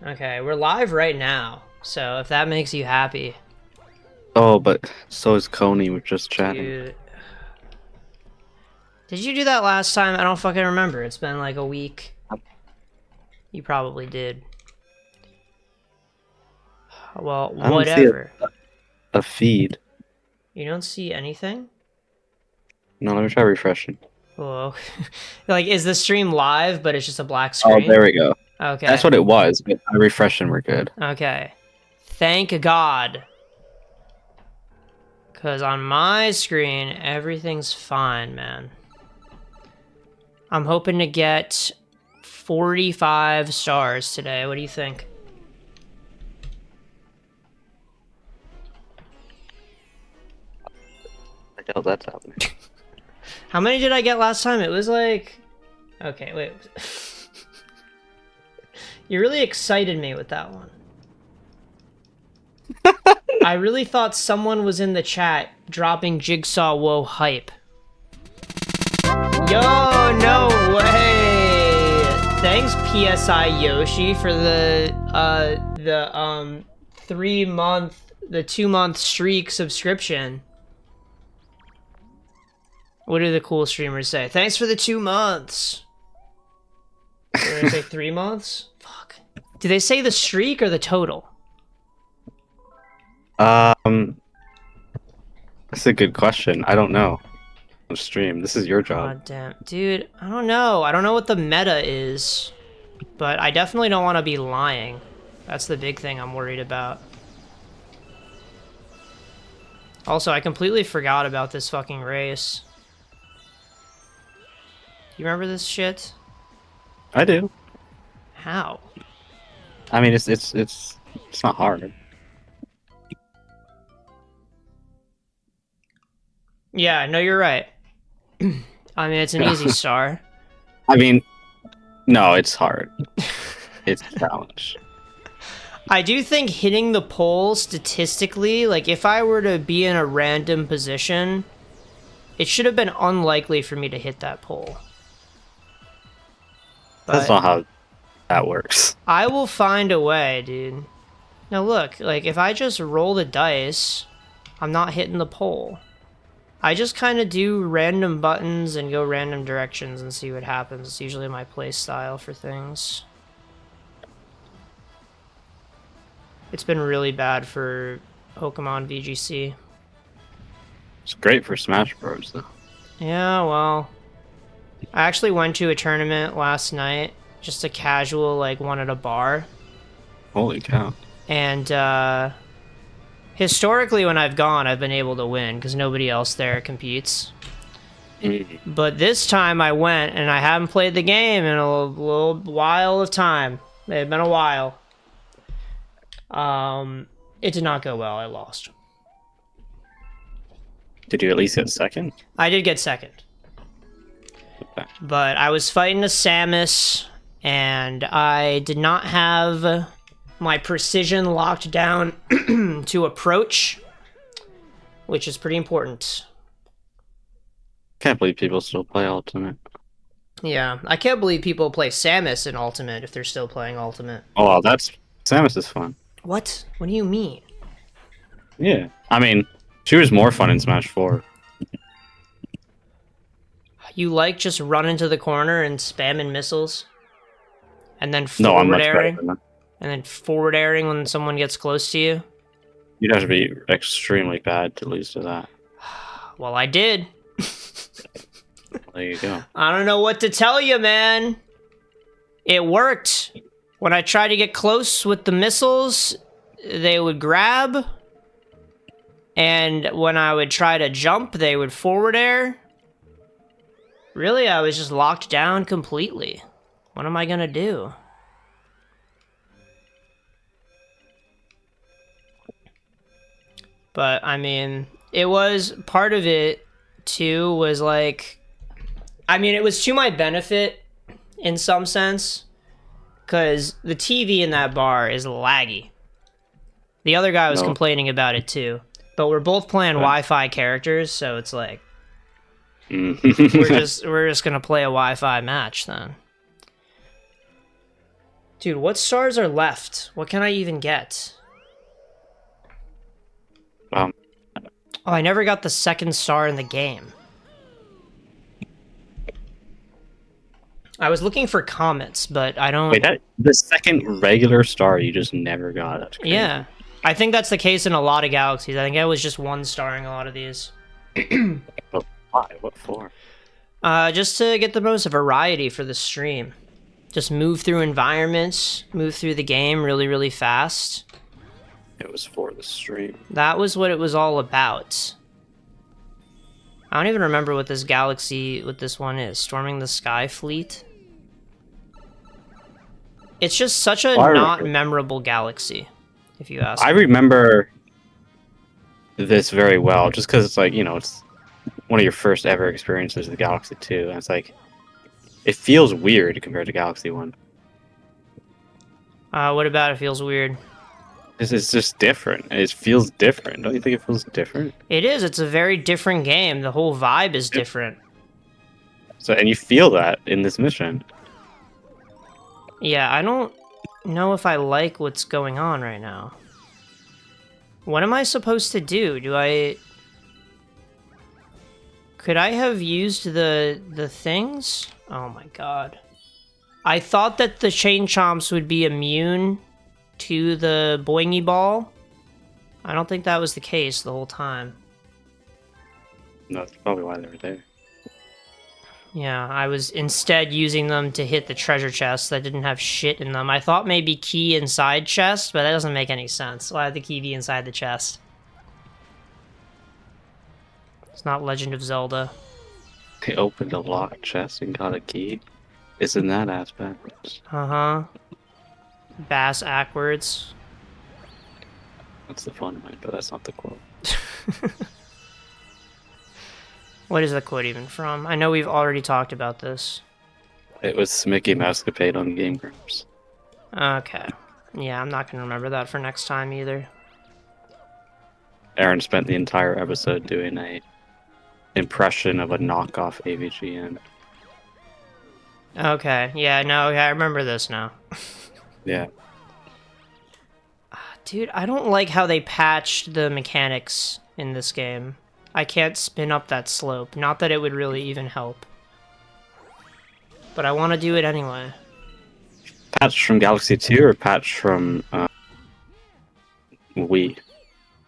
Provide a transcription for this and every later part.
Okay, we're live right now, so if that makes you happy, Oh, but so is Coney. We're just chatting. dude. Did you do that last time? I don't fucking remember. It's been like a week. You probably did. Well, I don't see whatever. a feed. You don't see anything? No, let me try refreshing. Whoa. Like, is the stream live, but it's just a black Oh, screen? there we go. That's Okay. what it was. But I refreshed and we're good. Okay. Thank God. Because on my screen, everything's fine, man. I'm hoping to get 45 stars today. What do you think? I doubt that's happening. How many did I get last time? It was like... Okay, wait. You really excited me with that one. I really thought someone was in the chat dropping Jigsaw Whoa hype. Yo, no way! Thanks, PSI Yoshi, for the 2-month streak subscription. What do the cool streamers say? Thanks for the 2 months. Did I say 3 months? Fuck. Do they say the streak or the total? That's a good question. I don't know. On stream. This is your job. God damn. Dude, I don't know. I don't know what the meta is. But I definitely don't want to be lying. That's the big thing I'm worried about. Also, I completely forgot about this fucking race. You remember this shit? I do. How? I mean, it's not hard. Yeah, no, you're right. I mean, it's an easy star. I mean, no, it's hard. It's a challenge. I do think hitting the pole statistically, like if I were to be in a random position, it should have been unlikely for me to hit that pole. That's But not how that works. I will find a way, dude. Now look, like if I just roll the dice, I'm not hitting the pole. I just kind of do random buttons and go random directions and see what happens. It's usually my play style for things. It's been really bad for Pokemon VGC. It's great for Smash Bros. Though. Yeah, well, I actually went to a tournament last night, just a casual, like, one at a bar. Holy cow. And, historically, when I've gone, I've been able to win, because nobody else there competes. But this time I went, and I haven't played the game in a little while of time. It had been a while. It did not go well. I lost. Did you at least get second? I did get second. Okay. But I was fighting a Samus, and I did not have my precision locked down to approach, which is pretty important. Can't believe people still play Ultimate. Yeah, I can't believe people play Samus in Ultimate if they're still playing Ultimate. Oh, well, that's Samus is fun. What? What do you mean? Yeah, I mean, she was more fun in Smash 4. You like just run into the corner and spamming missiles? And then No, I'm forward much better airing? than that. And then forward airing when someone gets close to you? You'd have to be extremely bad to lose to that. Well, I did. There you go. I don't know what to tell you, man. It worked. When I tried to get close with the missiles, they would grab. And when I would try to jump, they would forward air. Really, I was just locked down completely. What am I gonna do? But, I mean, it was, part of it, too, was like, I mean, it was to my benefit, in some sense, because the TV in that bar is laggy. The other guy was No. complaining about it, too. But we're both playing Wi-Fi characters, so it's like, we're just gonna play a Wi-Fi match, then. Dude, what stars are left? What can I even get? Um, Oh, I never got the second star in the game. I was looking for comets, but I don't... wait, that the second regular star you just never got. That's crazy. Yeah. I think that's the case in a lot of galaxies. I think I was just one starring a lot of these. But why? What for? Just to get the most variety for the stream. Just move through environments, move through the game really, really fast. It was for the stream. That was what it was all about. I don't even remember what this galaxy, what this one is. Storming the Sky Fleet? It's just such a not memorable galaxy, if you ask I me. remember this very well, just because it's like, you know, it's one of your first ever experiences with Galaxy 2, and it's like, it feels weird compared to Galaxy 1. What about it feels weird? It's just different. It feels different. Don't you think it feels different? It is. It's a very different game. The whole vibe is different. So, and you feel that in this mission. Yeah, I don't know if I like what's going on right now. What am I supposed to do? Could I have used the things? Oh my god. I thought that the Chain Chomps would be immune to the Boingy Ball. I don't think that was the case the whole time. No, that's probably why they were there. Yeah, I was instead using them to hit the treasure chests that didn't have shit in them. I thought maybe key inside chest, but that doesn't make any sense. Why would the key be inside the chest? It's not Legend of Zelda. They opened a locked chest and got a key. Isn't that ass backwards? Uh-huh. Bass backwards. That's the fun of it, but that's not the quote. What is the quote even from? I know we've already talked about this. It was Mickey Mousecapade on Game Grumps. Okay. Yeah, I'm not gonna remember that for next time either. Aaron spent the entire episode doing a impression of a knockoff AVGN. Okay, yeah, no, I remember this now. Yeah. Dude, I don't like how they patched the mechanics in this game. I can't spin up that slope. Not that it would really even help. But I want to do it anyway. Patch from Galaxy 2 or patch from Wii?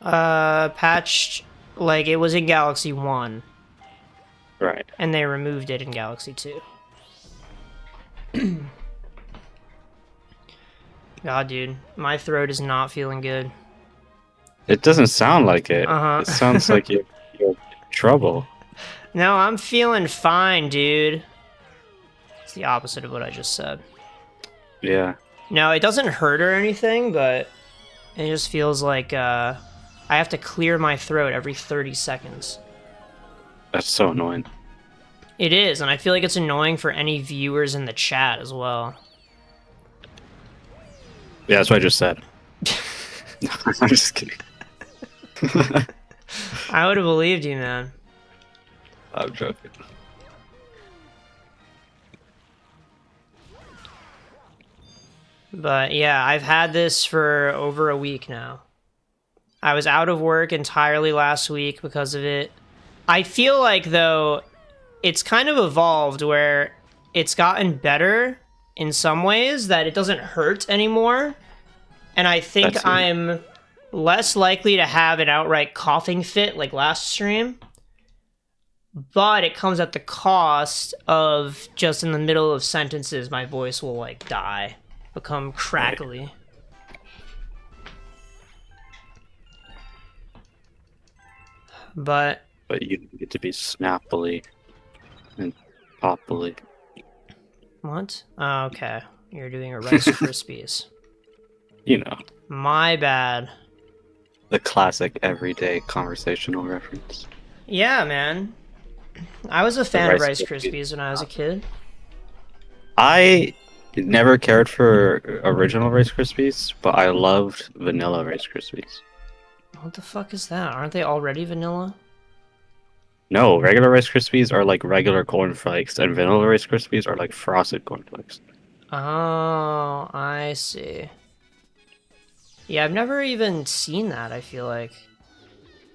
Patched, like, it was in Galaxy 1. Right. And they removed it in Galaxy 2. God, dude, my throat is not feeling good. It doesn't sound like it. Uh-huh. It sounds like you're in trouble. No, I'm feeling fine, dude. It's the opposite of what I just said. Yeah. No, it doesn't hurt or anything, but it just feels like I have to clear my throat every 30 seconds. That's so annoying. It is, and I feel like it's annoying for any viewers in the chat as well. Yeah, that's what I just said. I'm just kidding. I would have believed you, man. I'm joking. But yeah, I've had this for over a week now. I was out of work entirely last week because of it. I feel like, though, it's kind of evolved where it's gotten better in some ways, that it doesn't hurt anymore. And I think I'm less likely to have an outright coughing fit like last stream. But it comes at the cost of just in the middle of sentences, my voice will, like, die. Become crackly. But you get to be snappily and poppily. what? Oh, okay. You're doing a Rice Krispies. You know, My bad. the classic everyday conversational reference. Yeah, man. I was a fan of Rice Rice Krispies when I was a kid. I never cared for original Rice Krispies, but I loved vanilla Rice Krispies. What the fuck is that? Aren't they already vanilla? No, regular Rice Krispies are like regular cornflakes, and vanilla Rice Krispies are like frosted cornflakes. Oh, I see. Yeah, I've never even seen that, I feel like.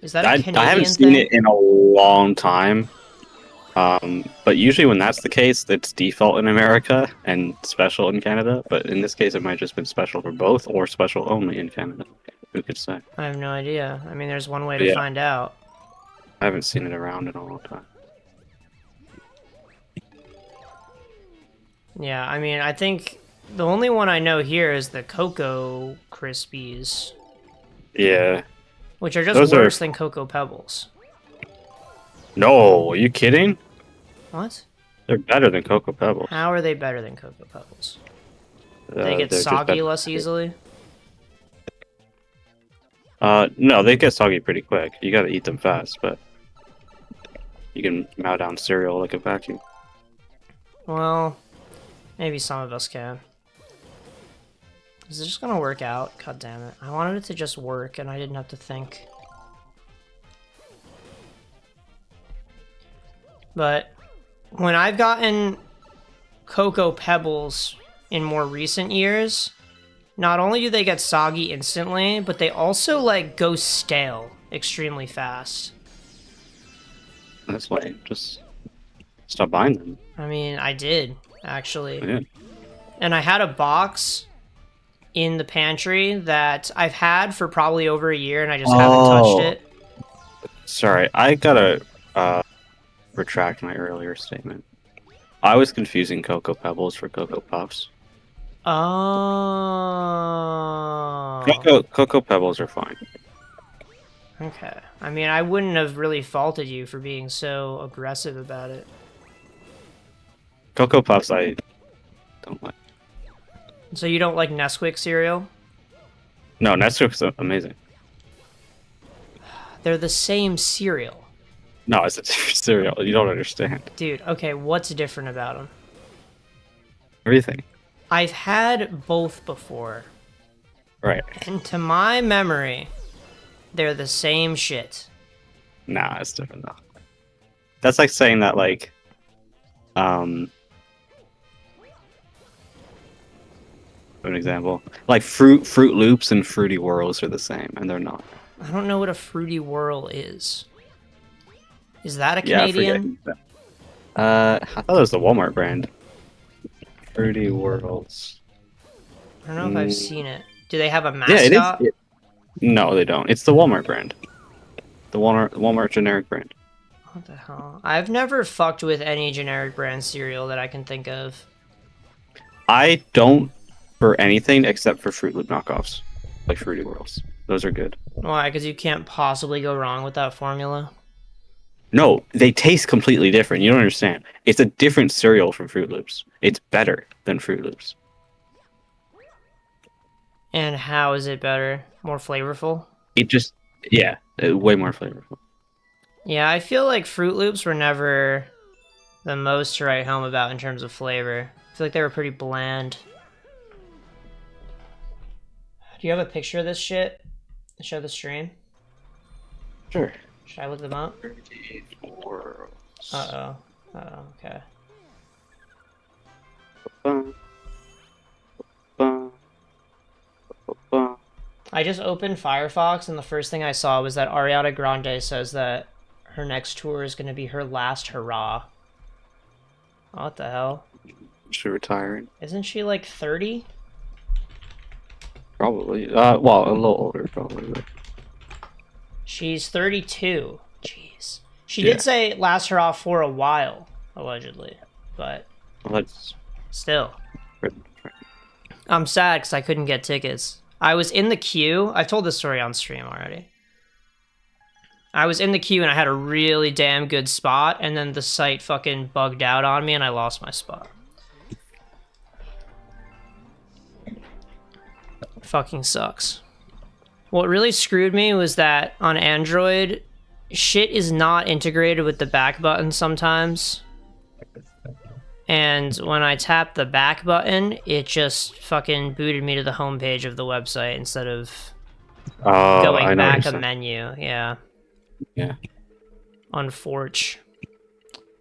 Is that a I haven't Canadian seen thing? it in a long time. But usually when that's the case, it's default in America and special in Canada. But in this case, it might just been special for both or special only in Canada. Who could say? I have no idea. I mean, there's one way But to yeah, find out. I haven't seen it around in a long time. Yeah, I mean, I think the only one I know here is the Cocoa Krispies, Yeah, which are just those are. worse than Cocoa Pebbles. No, are you kidding? What? They're better than Cocoa Pebbles. How are they better than Cocoa Pebbles? They get They're just soggy better. less easily? No, they get soggy pretty quick. You gotta eat them fast, but you can mow down cereal like a vacuum. Well, maybe some of us can. Is it just gonna work out? God damn it. I wanted it to just work and I didn't have to think. But when I've gotten Cocoa Pebbles in more recent years, not only do they get soggy instantly, but they also like go stale extremely fast. That's why just stop buying them. I mean, I did actually. Yeah. And I had a box in the pantry that I've had for probably over a year and I just haven't touched it. Sorry, I gotta retract my earlier statement. I was confusing Cocoa Pebbles for Cocoa Puffs. Oh. Cocoa Pebbles are fine. Okay. I mean, I wouldn't have really faulted you for being so aggressive about it. Cocoa Puffs I don't like. So you don't like Nesquik cereal? No, Nesquik's amazing. They're the same cereal. No, it's a different cereal. You don't understand. Dude, okay, what's different about them? Everything. I've had both before, Right. and to my memory, they're the same shit. Nah, it's different though. That's like saying that an example. Like Fruit Loops and Fruity Whirls are the same, and they're not. I don't know what a Fruity Whirl is. Is that a Yeah, I forget. Canadian? I thought it was the Walmart brand. Fruity Whirls. I don't know if I've seen it. Do they have a Yeah, it is. mascot? No, they don't. It's the Walmart brand. The Walmart generic brand. What the hell? I've never fucked with any generic brand cereal that I can think of. I don't for anything except for Fruit Loop knockoffs, like Fruity Whirls. Those are good. Why? Because you can't possibly go wrong with that formula. No, they taste completely different. You don't understand. It's a different cereal from Fruit Loops. It's better than Fruit Loops. And how is it better? More flavorful? It just, yeah, way more flavorful. Yeah, I feel like Fruit Loops were never the most to write home about in terms of flavor. I feel like they were pretty bland. Do you have a picture of this shit to show the stream? Sure. Should I look them up? Whirls. Uh-oh. Uh-oh, okay. I just opened Firefox and the first thing I saw was that Ariana Grande says that her next tour is going to be her last hurrah. What the hell? She retiring? Isn't she like 30? Probably. Well, a little older, probably. But... She's 32. Jeez. She Yeah. did say last hurrah for a while, allegedly. But Well, that's... still. I'm sad because I couldn't get tickets. I was in the queue. I've told this story on stream already. I was in the queue and I had a really damn good spot, and then the site fucking bugged out on me and I lost my spot. Fucking sucks. What really screwed me was that on Android, shit is not integrated with the back button sometimes. And when I tapped the back button, it just fucking booted me to the homepage of the website instead of going back a menu. Yeah. Yeah. Unfortunate.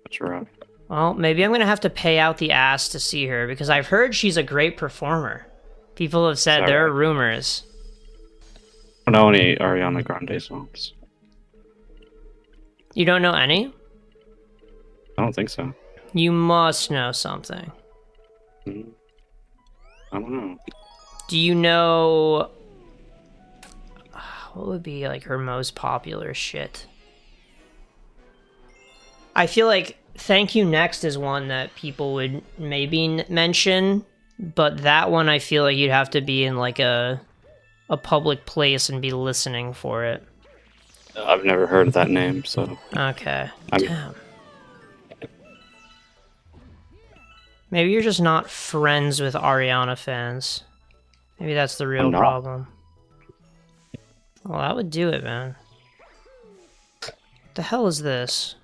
That's right. Well, maybe I'm gonna have to pay out the ass to see her because I've heard she's a great performer. People have said there are rumors. I don't know any Ariana Grande songs. You don't know any? I don't think so. You must know something. I don't know. Do you know what would be like her most popular shit? I feel like Thank You Next is one that people would maybe mention, but that one I feel like you'd have to be in like a public place and be listening for it. I've never heard of that name, so. Okay. Damn. Maybe you're just not friends with Ariana fans. Maybe that's the real problem. Well, that would do it, man. What the hell is this?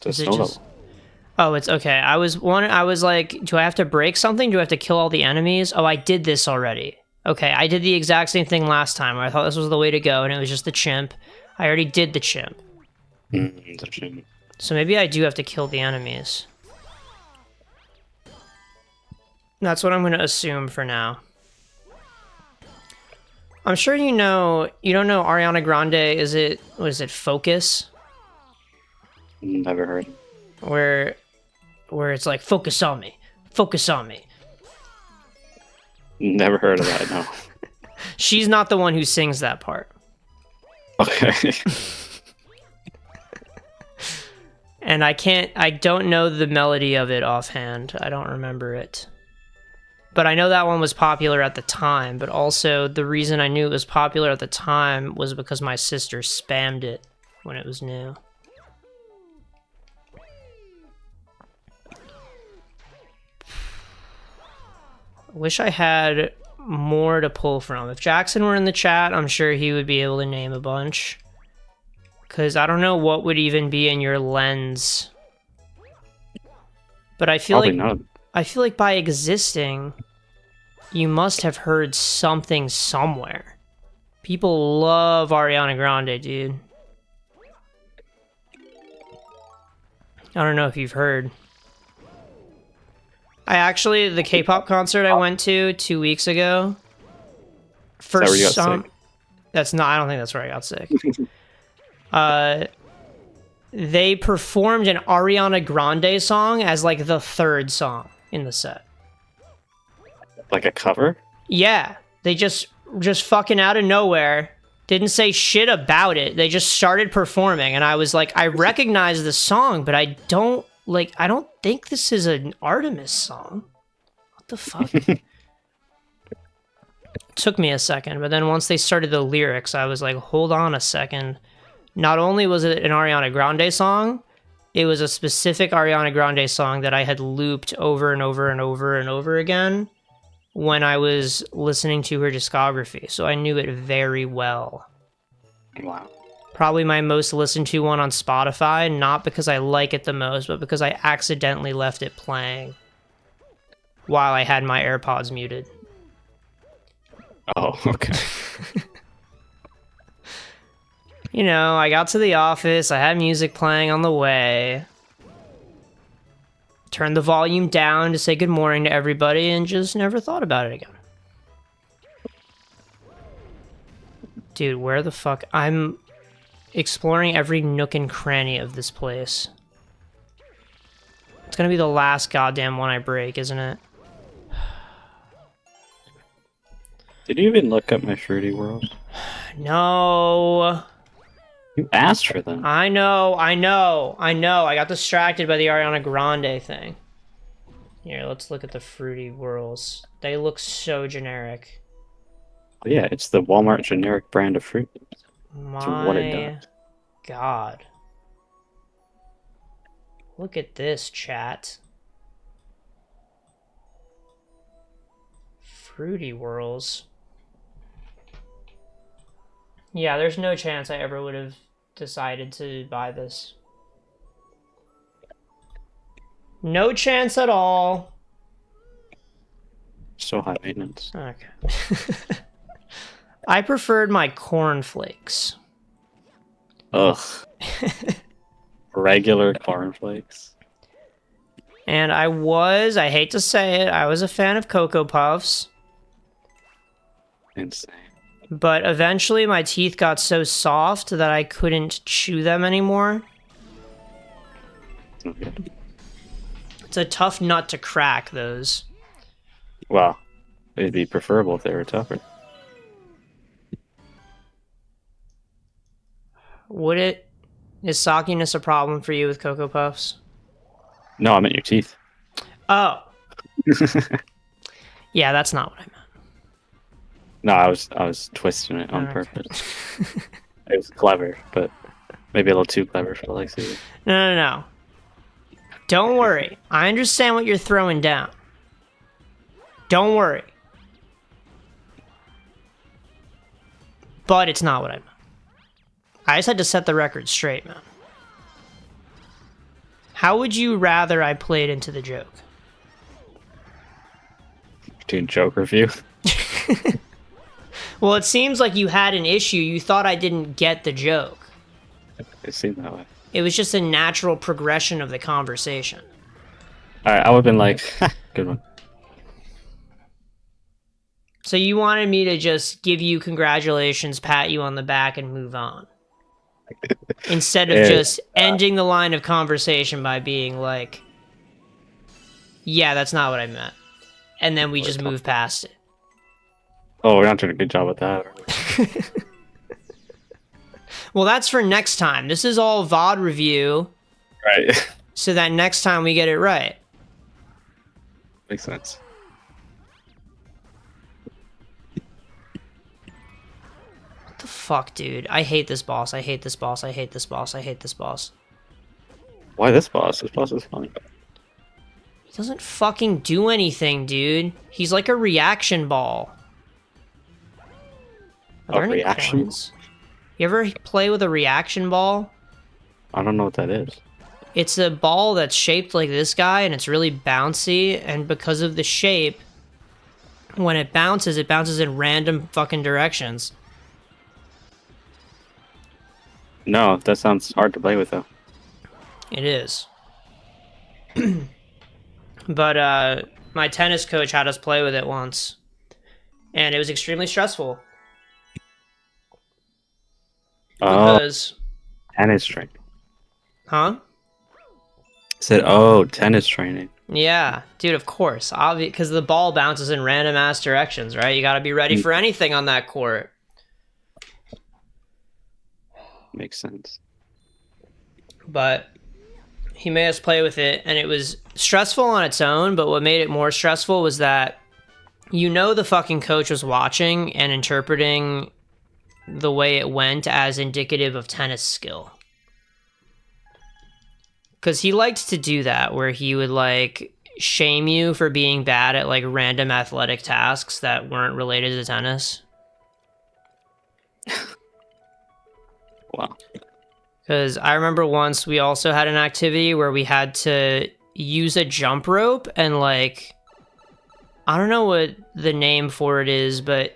Is it just... Oh, it's okay. I was like, do I have to break something? Do I have to kill all the enemies? Oh, I did this already. Okay, I did the exact same thing last time where I thought this was the way to go, and it was just the chimp. I already did the chimp. The chimp. So maybe I do have to kill the enemies. That's what I'm going to assume for now. I'm sure you know... You don't know Ariana Grande, what is it, Focus? Never heard. Where it's like, focus on me. Focus on me. Never heard of that, no. She's not the one who sings that part. Okay. And I don't know the melody of it offhand. I don't remember it. But I know that one was popular at the time, but also the reason I knew it was popular at the time was because my sister spammed it when it was new. Wish I had more to pull from. If Jackson were in the chat, I'm sure he would be able to name a bunch. Because I don't know what would even be in your lens. But I feel I feel like by existing, you must have heard something somewhere. People love Ariana Grande, dude. I don't know if you've heard. The K-pop concert I went to 2 weeks ago. Is that where you got sick? That's not. I don't think that's where I got sick. They performed an Ariana Grande song as like the third song in the set. Like a cover? Yeah, they just fucking out of nowhere. Didn't say shit about it. They just started performing, and I was like, I recognize the song, but I don't think this is an Artemis song. What the fuck? Took me a second, but then once they started the lyrics, I was like, hold on a second. Not only was it an Ariana Grande song, it was a specific Ariana Grande song that I had looped over and over and over and over again when I was listening to her discography, so I knew it very well. Wow. Probably my most listened to one on Spotify, not because I like it the most, but because I accidentally left it playing while I had my AirPods muted. Oh, okay. You know, I got to the office, I had music playing on the way, turned the volume down to say good morning to everybody, and just never thought about it again. Dude, where the fuck? I'm exploring every nook and cranny of this place. It's gonna be the last goddamn one I break, isn't it? Did you even look up my Fruity Worlds? No. You asked for them. I know. I got distracted by the Ariana Grande thing. Here, let's look at the Fruity Whirls. They look so generic. Yeah, it's the Walmart generic brand of fruit. My what it does. God. Look at this, chat. Fruity Whirls. Yeah, there's no chance I ever would have decided to buy this. No chance at all. So high maintenance. Okay. I preferred my cornflakes. Ugh. Regular cornflakes. And I hate to say it, I was a fan of Cocoa Puffs. Insane. But eventually my teeth got so soft that I couldn't chew them anymore. Okay. It's a tough nut to crack, those. Well, it'd be preferable if they were tougher. Is sogginess a problem for you with Cocoa Puffs? No, I meant your teeth. Oh. Yeah, that's not what I meant. No, I was twisting it on Okay. purpose. It was clever, but maybe a little too clever for Lexi. No. Don't worry. I understand what you're throwing down. Don't worry. But it's not what I meant. I just had to set the record straight, man. How would you rather I played into the joke? Doing joke review. Well, it seems like you had an issue. You thought I didn't get the joke. It seemed that way. It was just a natural progression of the conversation. Alright, I would have been like, good one. So you wanted me to just give you congratulations, pat you on the back, and move on. Instead of Yeah. just ending the line of conversation by being like, yeah, that's not what I meant. And then we just move past it. Oh, we're not doing a good job with that. Well, that's for next time. This is all VOD review, Right. so that next time we get it right. Makes sense. What the fuck, dude? I hate this boss. I hate this boss. I hate this boss. I hate this boss. Why this boss? This boss is funny. He doesn't fucking do anything, dude. He's like a reaction ball. Are there A any reaction? coins? You ever play with a reaction ball? I don't know what that is. It's a ball that's shaped like this guy, and it's really bouncy, and because of the shape, when it bounces in random fucking directions. No, that sounds hard to play with though. It is. But my tennis coach had us play with it once, and it was extremely stressful Oh, because, tennis training. huh? Said, oh, tennis training. Yeah, dude, of course. Obvious, because the ball bounces in random ass directions, right? You got to be ready for anything on that court. Makes sense. But he made us play with it, and it was stressful on its own, but what made it more stressful was that the fucking coach was watching and interpreting the way it went as indicative of tennis skill. Because he liked to do that, where he would, like, shame you for being bad at, like, random athletic tasks that weren't related to tennis. Wow. Because I remember once we also had an activity where we had to use a jump rope and, like, I don't know what the name for it is, but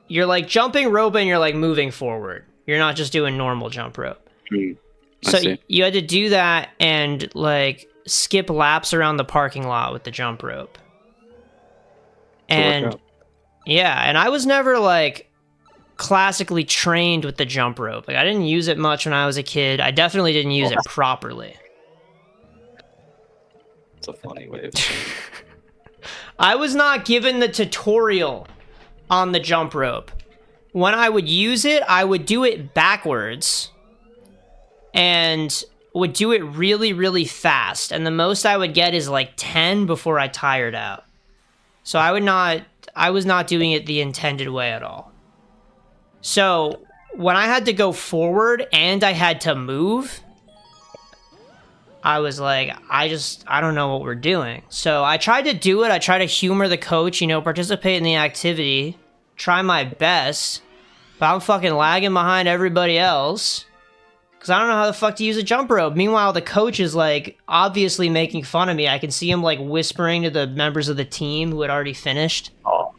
you're, like, jumping rope and you're, like, moving forward. You're not just doing normal jump rope. I So see. you had to do that and, like, skip laps around the parking lot with the jump rope. To work And, out. yeah, and I was never, like, classically trained with the jump rope. Like, I didn't use it much when I was a kid. I definitely didn't use it properly. It's a funny way of saying it. I was not given the tutorial on the jump rope. When I would use it, I would do it backwards and would do it really, really fast. And the most I would get is like 10 before I tired out. So I was not doing it the intended way at all. So when I had to go forward and I had to move, I was like, I don't know what we're doing. So I tried to do it. I tried to humor the coach, participate in the activity, try my best, but I'm fucking lagging behind everybody else because I don't know how the fuck to use a jump rope. Meanwhile, the coach is like obviously making fun of me. I can see him like whispering to the members of the team who had already finished. Oh,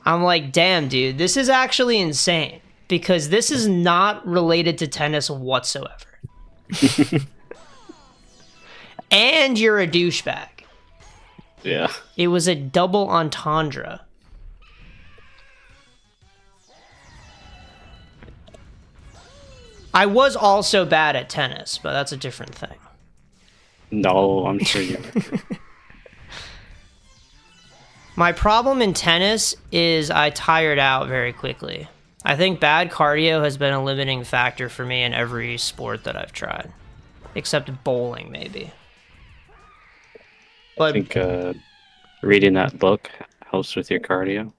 I'm like, damn, dude, this is actually insane because this is not related to tennis whatsoever. And you're a douchebag. Yeah. It was a double entendre. I was also bad at tennis, but that's a different thing. No, I'm sure you. My problem in tennis is I tired out very quickly. I think bad cardio has been a limiting factor for me in every sport that I've tried. Except bowling, maybe. I But, think reading that book helps with your cardio.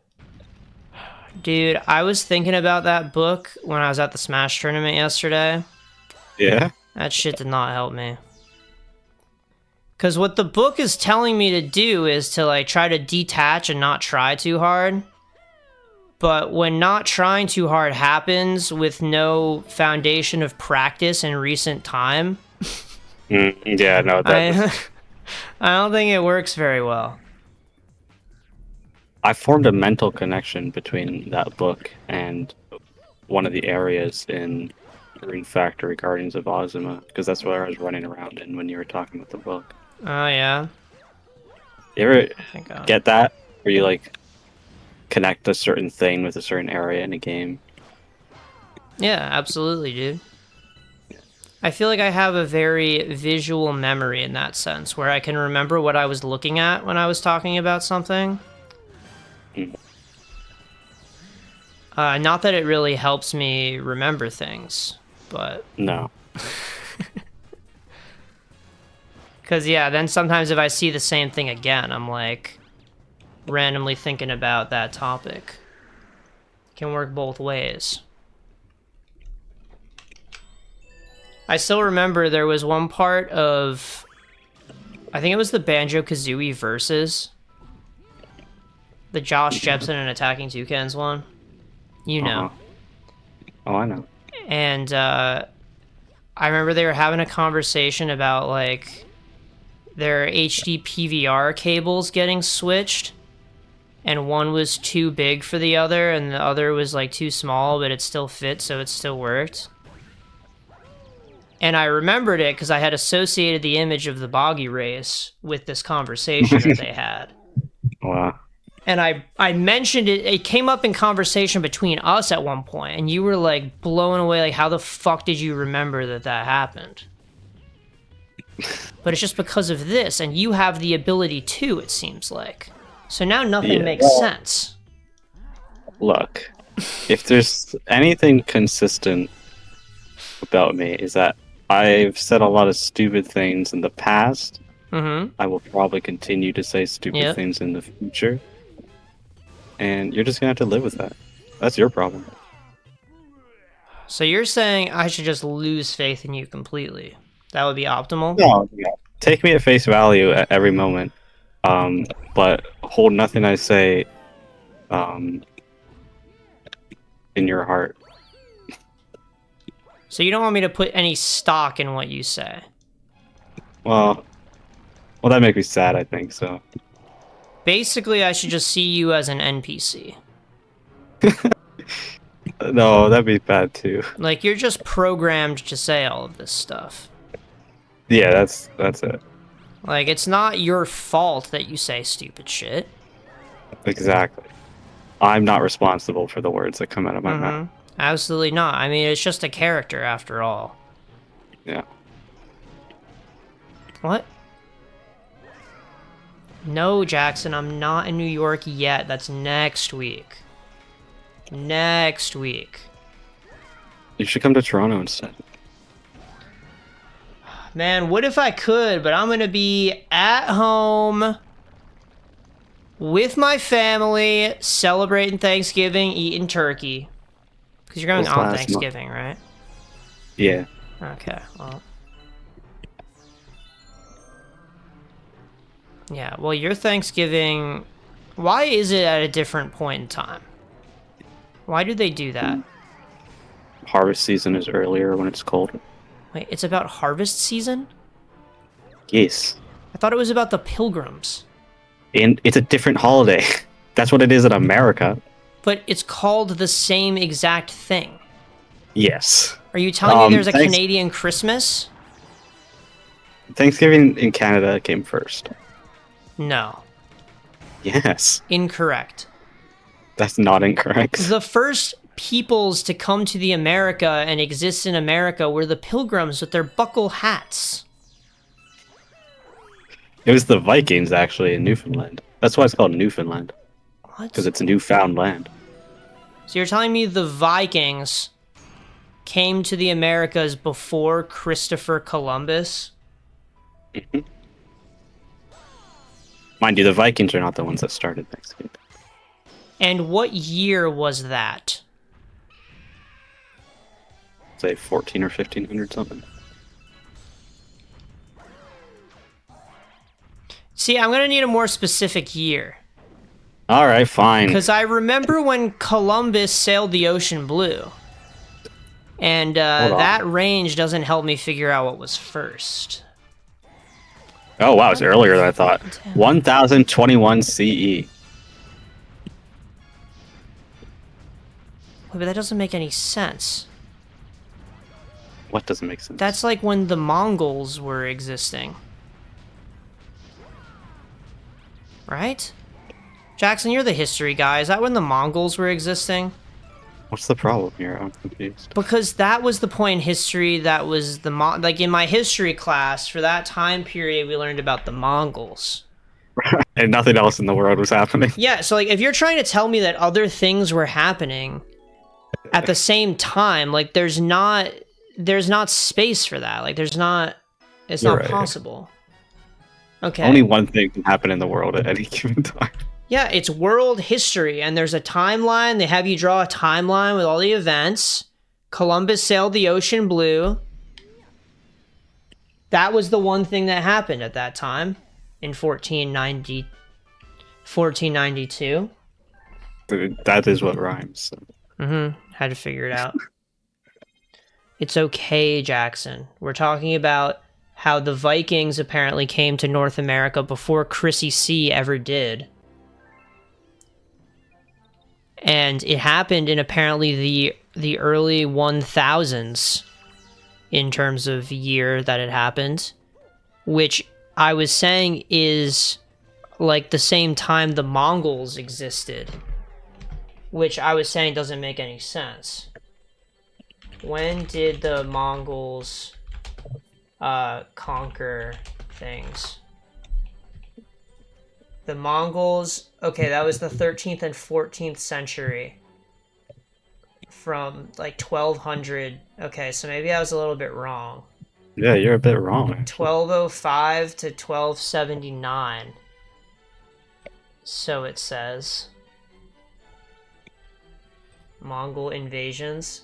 dude, I was thinking about that book when I was at the Smash tournament yesterday. Yeah. That shit did not help me. Because what the book is telling me to do is to, like, try to detach and not try too hard. But when not trying too hard happens with no foundation of practice in recent time, Yeah, no, that I don't think it works very well. I formed a mental connection between that book and one of the areas in Rune Factory Guardians of Ozma, because that's where I was running around in when you were talking about the book. Oh, yeah? You ever I think get that? Where you, like, connect a certain thing with a certain area in a game? Yeah, absolutely, dude. I feel like I have a very visual memory in that sense, where I can remember what I was looking at when I was talking about something. Mm. Not that it really helps me remember things, but... No. Because, yeah, then sometimes if I see the same thing again, I'm, like, randomly thinking about that topic. Can work both ways. I still remember there was one part of... I think it was the Banjo-Kazooie Versus. The Josh Jepsen and Attacking Toucans one. You know. Oh, I know. And, I remember they were having a conversation about, like, their HD PVR cables getting switched. And one was too big for the other, and the other was, like, too small, but it still fit, so it still worked. And I remembered it because I had associated the image of the Boggy Race with this conversation that they had. Wow. And I mentioned it, it came up in conversation between us at one point, and you were, like, blown away, like, how the fuck did you remember that that happened? But it's just because of this, and you have the ability too, it seems like. So now nothing makes sense. Look, if there's anything consistent about me, is that I've said a lot of stupid things in the past. Mm-hmm. I will probably continue to say stupid things in the future. And you're just gonna have to live with that. That's your problem. So you're saying I should just lose faith in you completely? That would be optimal? No, take me at face value at every moment. But hold nothing I say in your heart. So you don't want me to put any stock in what you say? Well, that makes me sad, I think, so. Basically, I should just see you as an NPC. No, that'd be bad too. Like, you're just programmed to say all of this stuff. Yeah, that's it. Like, it's not your fault that you say stupid shit. Exactly. I'm not responsible for the words that come out of my mouth. Absolutely not. I mean, it's just a character after all. Yeah. What? No, Jackson, I'm not in New York yet. That's next week. Next week. You should come to Toronto instead. Man, what if I could, but I'm gonna be at home with my family, celebrating Thanksgiving, eating turkey. Because you're going on Thanksgiving, right? Yeah. Okay, well. Yeah, well, your Thanksgiving... Why is it at a different point in time? Why do they do that? Harvest season is earlier when it's cold. Wait, it's about harvest season? Yes. I thought it was about the pilgrims. And it's a different holiday. That's what it is in America. But it's called the same exact thing. Yes. Are you telling me there's a Canadian Christmas? Thanksgiving in Canada came first. No. Yes, Incorrect. that's not incorrect. The first peoples to come to the America and exist in America were the Pilgrims with their buckle hats. It was the Vikings, actually, in Newfoundland. That's why it's called Newfoundland, What? because it's a newfound land. So you're telling me the Vikings came to the Americas before Christopher Columbus? Mind you, the Vikings are not the ones that started Thanksgiving. And what year was that? Say 14 or 1500 something. See, I'm gonna need a more specific year. All right, fine. Because I remember when Columbus sailed the ocean blue. And Hold on. that range doesn't help me figure out what was first. Oh wow, it's earlier than I thought. 1021 CE. Wait, but that doesn't make any sense. What doesn't make sense? That's like when the Mongols were existing. Right? Jackson, you're the history guy. Is that when the Mongols were existing? What's the problem here? I'm confused. Because that was the point in history that was the like in my history class for that time period we learned about the Mongols. And nothing else in the world was happening. Yeah, so like if you're trying to tell me that other things were happening at the same time, like there's not space for that. Like it's You're not right. possible. Okay. Only one thing can happen in the world at any given time. Yeah, it's world history, and there's a timeline. They have you draw a timeline with all the events. Columbus sailed the ocean blue. That was the one thing that happened at that time in 1492. That is what rhymes. So. Had to figure it out. It's okay, Jackson. We're talking about how the Vikings apparently came to North America before Chrissy C ever did. And it happened in apparently the early 1000s in terms of year that it happened, which I was saying is like the same time the Mongols existed, which I was saying doesn't make any sense. When did the Mongols conquer things? The Mongols, okay, that was the 13th and 14th century. From like 1200. Okay, so maybe I was a little bit wrong. Yeah, you're a bit wrong. 1205 to 1279. So it says. Mongol invasions.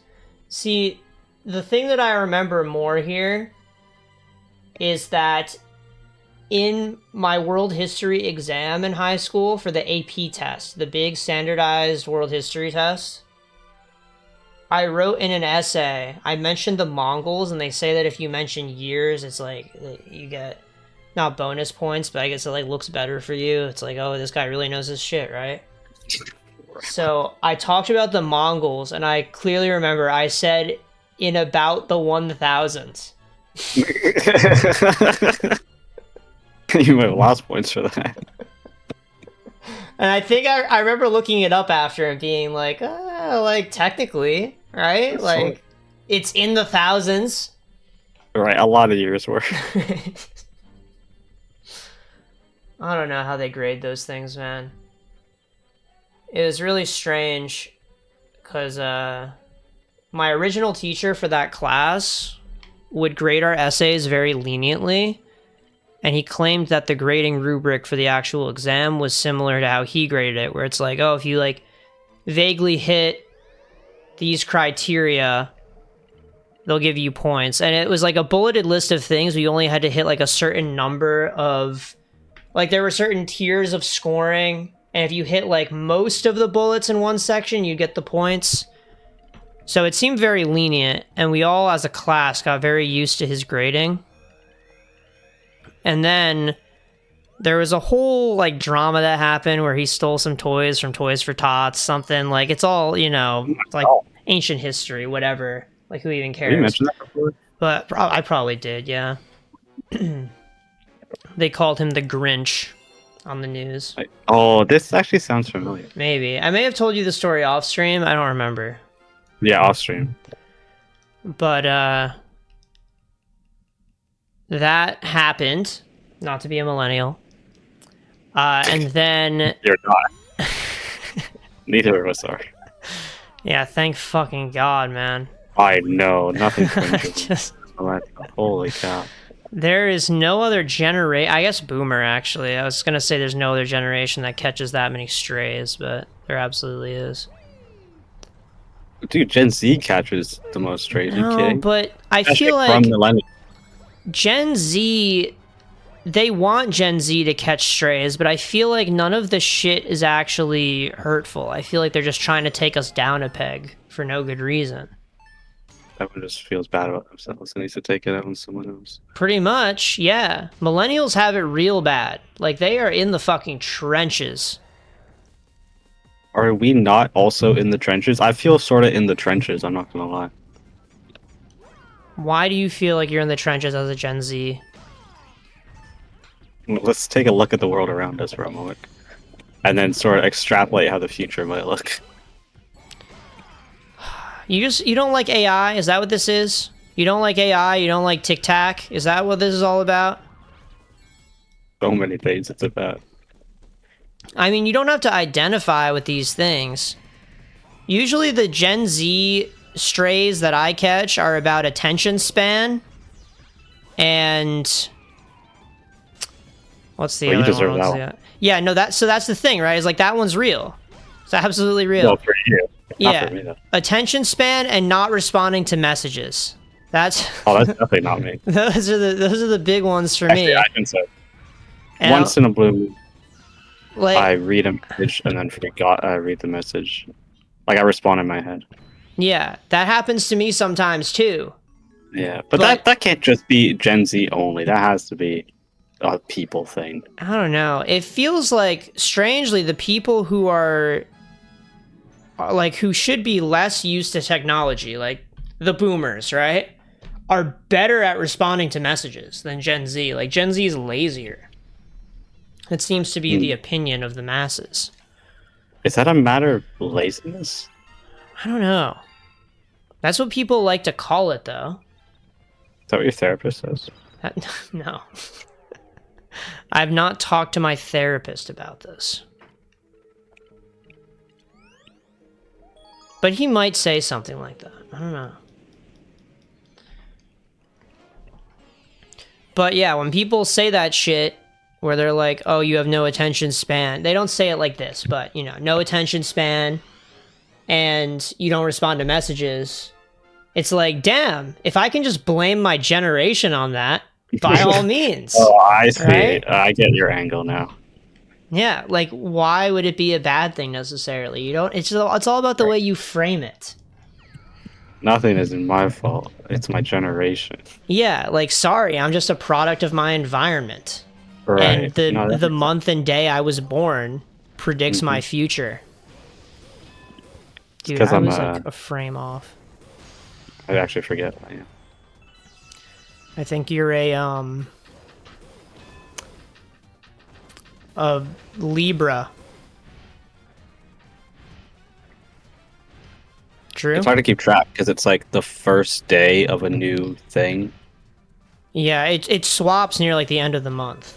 See, the thing that I remember more here is that in my world history exam in high school for the AP test, the big standardized world history test, I wrote in an essay, I mentioned the Mongols, and they say that if you mention years, it's like, you get, not bonus points, but I guess it like looks better for you. It's like, oh, this guy really knows his shit, right? So I talked about the Mongols, and I clearly remember I said in about the 1000s. You might have lost points for that. And I think I remember looking it up after and being like technically, right? That's like, fine. It's in the thousands. Right, a lot of years worth. I don't know how they grade those things, man. It was really strange, because my original teacher for that class would grade our essays very leniently, and he claimed that the grading rubric for the actual exam was similar to how he graded it, where it's like, oh, if you like vaguely hit these criteria, they'll give you points. And it was like a bulleted list of things. We only had to hit like a certain number of, like there were certain tiers of scoring, and if you hit like most of the bullets in one section, you get the points. So it seemed very lenient, and we all as a class got very used to his grading. And then there was a whole like drama that happened where he stole some toys from Toys for Tots, something like, it's all, you know, like ancient history, whatever. Like, who even cares? Have you mentioned that before? But I probably did, yeah. They called him the Grinch on the news. Oh, this actually sounds familiar. Maybe. I may have told you the story off stream. I don't remember. Yeah, off stream. But, that happened. Not to be a millennial. And then... You're not. Neither of us are. Yeah, thank fucking God, man. I know, nothing cringes. Just... Holy cow. There is no other generation... I guess Boomer, actually. I was gonna say there's no other generation that catches that many strays, but there absolutely is. Dude, Gen Z catches the most strays. Are you No, kidding? but I Especially feel from like millennials. Gen Z... They want Gen Z to catch strays, but I feel like none of the shit is actually hurtful. I feel like they're just trying to take us down a peg for no good reason. Everyone just feels bad about themselves and needs to take it out on someone else. Pretty much, yeah. Millennials have it real bad. Like, they are in the fucking trenches. Are we not also in the trenches? I feel sort of in the trenches, I'm not gonna lie. Why do you feel like you're in the trenches as a Gen Z? Let's take a look at the world around us for a moment. And then sort of extrapolate how the future might look. You don't like AI? Is that what this is? You don't like AI? You don't like Tic Tac? Is that what this is all about? So many things it's about. I mean, you don't have to identify with these things. Usually the Gen Z strays that I catch are about attention span and... What's the Well, you other deserve one? that What's one. the- Yeah, no, that's the thing, right? Is like that one's real. It's absolutely real. Well, for you. Not Yeah. for me, though. Attention span and not responding to messages. That's Oh, that's definitely not me. those are the big ones for Actually, me. I can say. And Once in a blue moon, like I read a message and then forgot I read the message. Like, I respond in my head. yeah, that happens to me sometimes too. Yeah, but But- that can't just be Gen Z only. That has to be a people thing. I don't know. It feels like strangely the people who are like who should be less used to technology, like the boomers, right? Are better at responding to messages than Gen Z. Like Gen Z is lazier. It seems to be the opinion of the masses. Is that a matter of laziness? I don't know. That's what people like to call it though. Is that what your therapist says? No. I've not talked to my therapist about this. But he might say something like that. I don't know. But yeah, when people say that shit, where they're like, oh, you have no attention span, they don't say it like this, but, you know, no attention span, and you don't respond to messages. It's like, damn, if I can just blame my generation on that, by all means. Oh, I see. Right? I get your angle now. Yeah, like why would it be a bad thing necessarily? You don't. It's all about the way you frame it. Nothing isn't my fault. It's my generation. Yeah, like sorry, I'm just a product of my environment, Right. and the No, that the makes month and day I was born predicts my future. Dude, 'cause I I'm was like a frame off. I actually forget. Yeah. I think you're a Libra. True. It's hard to keep track because it's like the first day of a new thing. Yeah, it swaps near like the end of the month.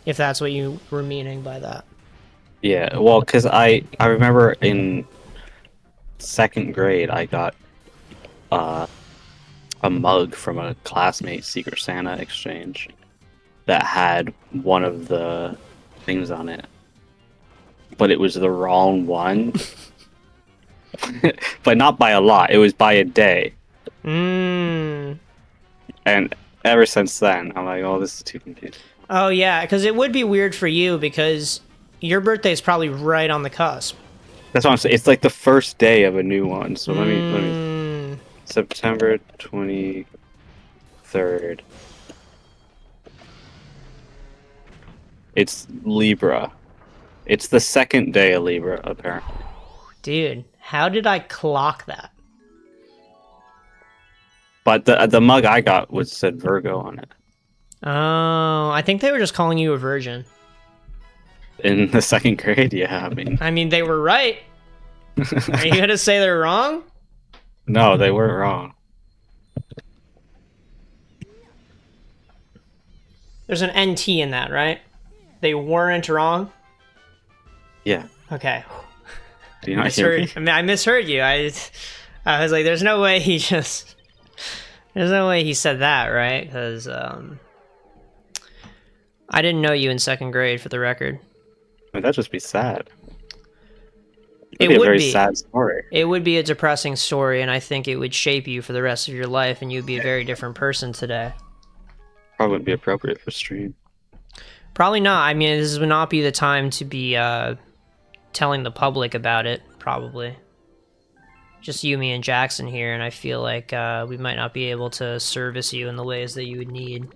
If that's what you were meaning by that. Yeah, well, because I remember in second grade I got a mug from a classmate Secret Santa exchange that had one of the things on it, but it was the wrong one. But not by a lot. It was by a day. Mm. And ever since then, I'm like, oh, this is too confusing. Oh yeah, because it would be weird for you because your birthday is probably right on the cusp. That's what I'm saying. It's like the first day of a new one. So let me Mm. September 23rd. It's Libra. It's the second day of Libra, apparently. Dude, how did I clock that? But the mug I got was said Virgo on it Oh, I think they were just calling you a virgin. in the second grade. Yeah, I mean, they were right. Are you gonna say they're wrong? no, they weren't wrong. There's an NT in that, right? They weren't wrong? Yeah. Okay. Do you not hear me? I mean, I misheard you. I was like, there's no way he just... There's no way he said that, right? Because, I didn't know you in second grade, for the record. I mean, that'd just be sad. It It'd be would a very be. sad story. It would be a depressing story, and I think it would shape you for the rest of your life, and you'd be a very different person today. Probably wouldn't be appropriate for stream. Probably not. I mean, this would not be the time to be telling the public about it, probably. Just you, me, and Jackson here, and I feel like we might not be able to service you in the ways that you would need.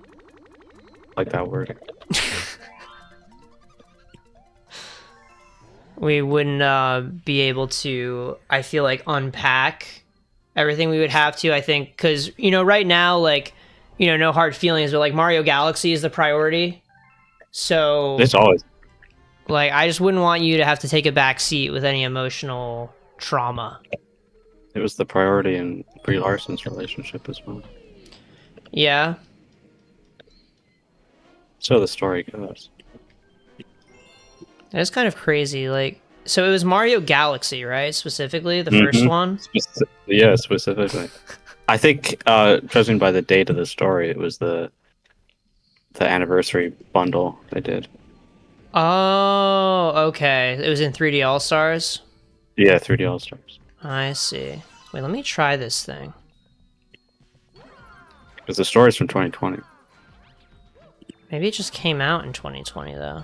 Like that word. We wouldn't be able to, I feel like, unpack everything we would have to, I think, because, you know, right now, like, you know, no hard feelings, but, like, Mario Galaxy is the priority. So, It's always. like, I just wouldn't want you to have to take a back seat with any emotional trauma. It was the priority in Brie Larson's relationship as well. Yeah? So the story goes. That's kind of crazy. Like, so it was Mario Galaxy, right? Specifically, the first one? Yeah, specifically. I think, judging by the date of the story, it was the anniversary bundle they did. Oh, okay. It was in 3D All-Stars? Yeah, 3D All-Stars. I see. Wait, let me try this thing. Because the story's from 2020. Maybe it just came out in 2020, though.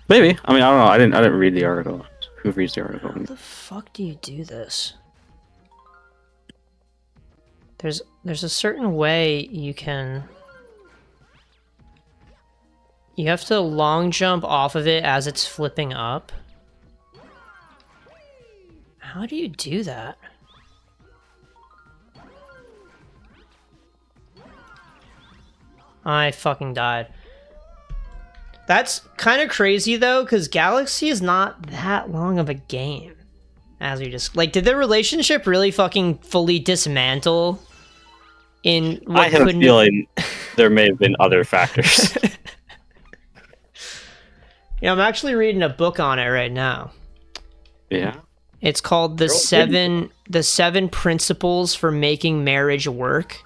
Maybe. I mean, I don't know. I didn't read the article. Who reads the article? How the fuck do you do this? There's a certain way you can... You have to long jump off of it as it's flipping up. How do you do that? I fucking died. That's kind of crazy, though, because Galaxy is not that long of a game. As we just... Like, did the relationship really fucking fully dismantle in what I have a couldn't... feeling there may have been other factors. Yeah, I'm actually reading a book on it right now. Yeah. It's called The Seven Principles for Making Marriage Work.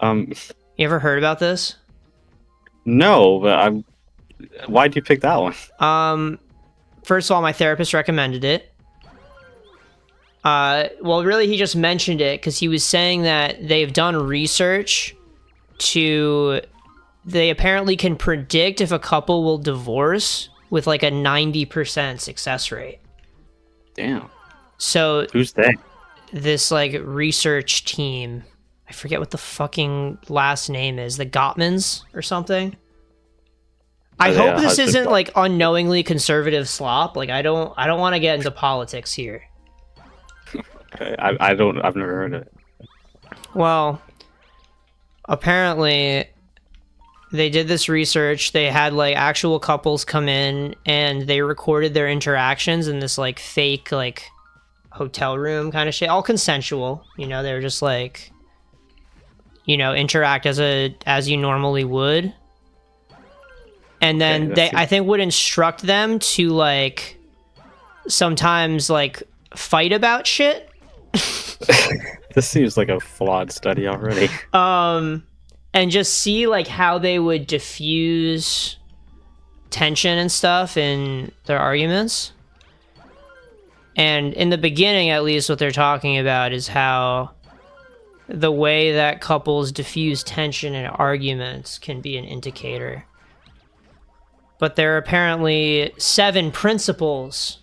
You ever heard about this? No, but why'd you pick that one? First of all, my therapist recommended it. Well, really, he just mentioned it because he was saying that they've done research to... They apparently can predict if a couple will divorce with like a 90% success rate. Damn. So Who's they? this like research team, I forget what the fucking last name is, the Gottmans or something. I hope this isn't like unknowingly conservative slop. Like I don't want to get into politics here. Okay, I've never heard of it. Well, apparently they did this research. They had like actual couples come in and they recorded their interactions in this like fake like hotel room kind of shit, all consensual. You know, they were just like, you know, interact as you normally would. And then they, I think, would instruct them to like sometimes like fight about shit. This seems like a flawed study already. And just see like how they would diffuse tension and stuff in their arguments. And in the beginning, at least, what they're talking about is how the way that couples diffuse tension in arguments can be an indicator. But there are apparently 7 principles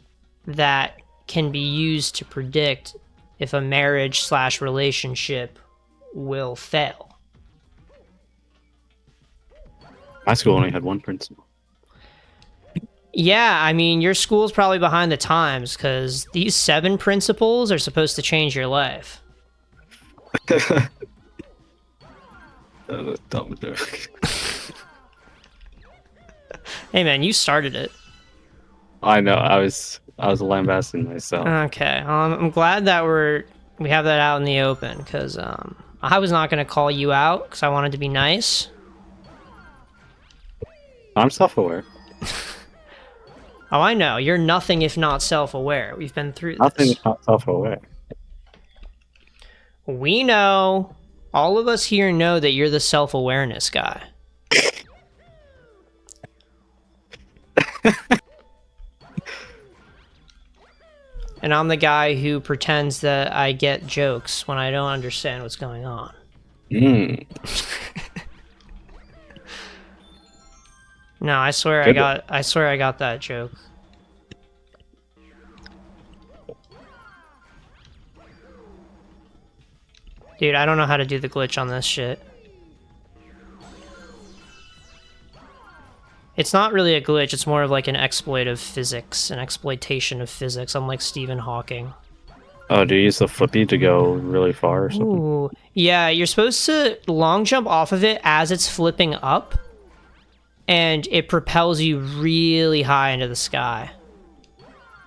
that can be used to predict if a marriage/relationship will fail. My school only had one principal. Yeah, I mean, your school's probably behind the times because these 7 principles are supposed to change your life. That was a dumb joke. Hey man, you started it. I know. I was lambasting myself. Okay, I'm glad that we have that out in the open, because I was not going to call you out because I wanted to be nice. I'm self-aware. Oh, I know. You're nothing if not self-aware. We've been through Nothing this. is not self-aware. We know. All of us here know that you're the self-awareness guy. And I'm the guy who pretends that I get jokes when I don't understand what's going on. Mm. No, I swear Good. I swear I got that joke. Dude, I don't know how to do the glitch on this shit. It's not really a glitch, it's more of like an exploit of physics, an exploitation of physics, unlike Stephen Hawking. Oh, do you use the flippy to go really far or something? Ooh. Yeah, you're supposed to long jump off of it as it's flipping up, and it propels you really high into the sky.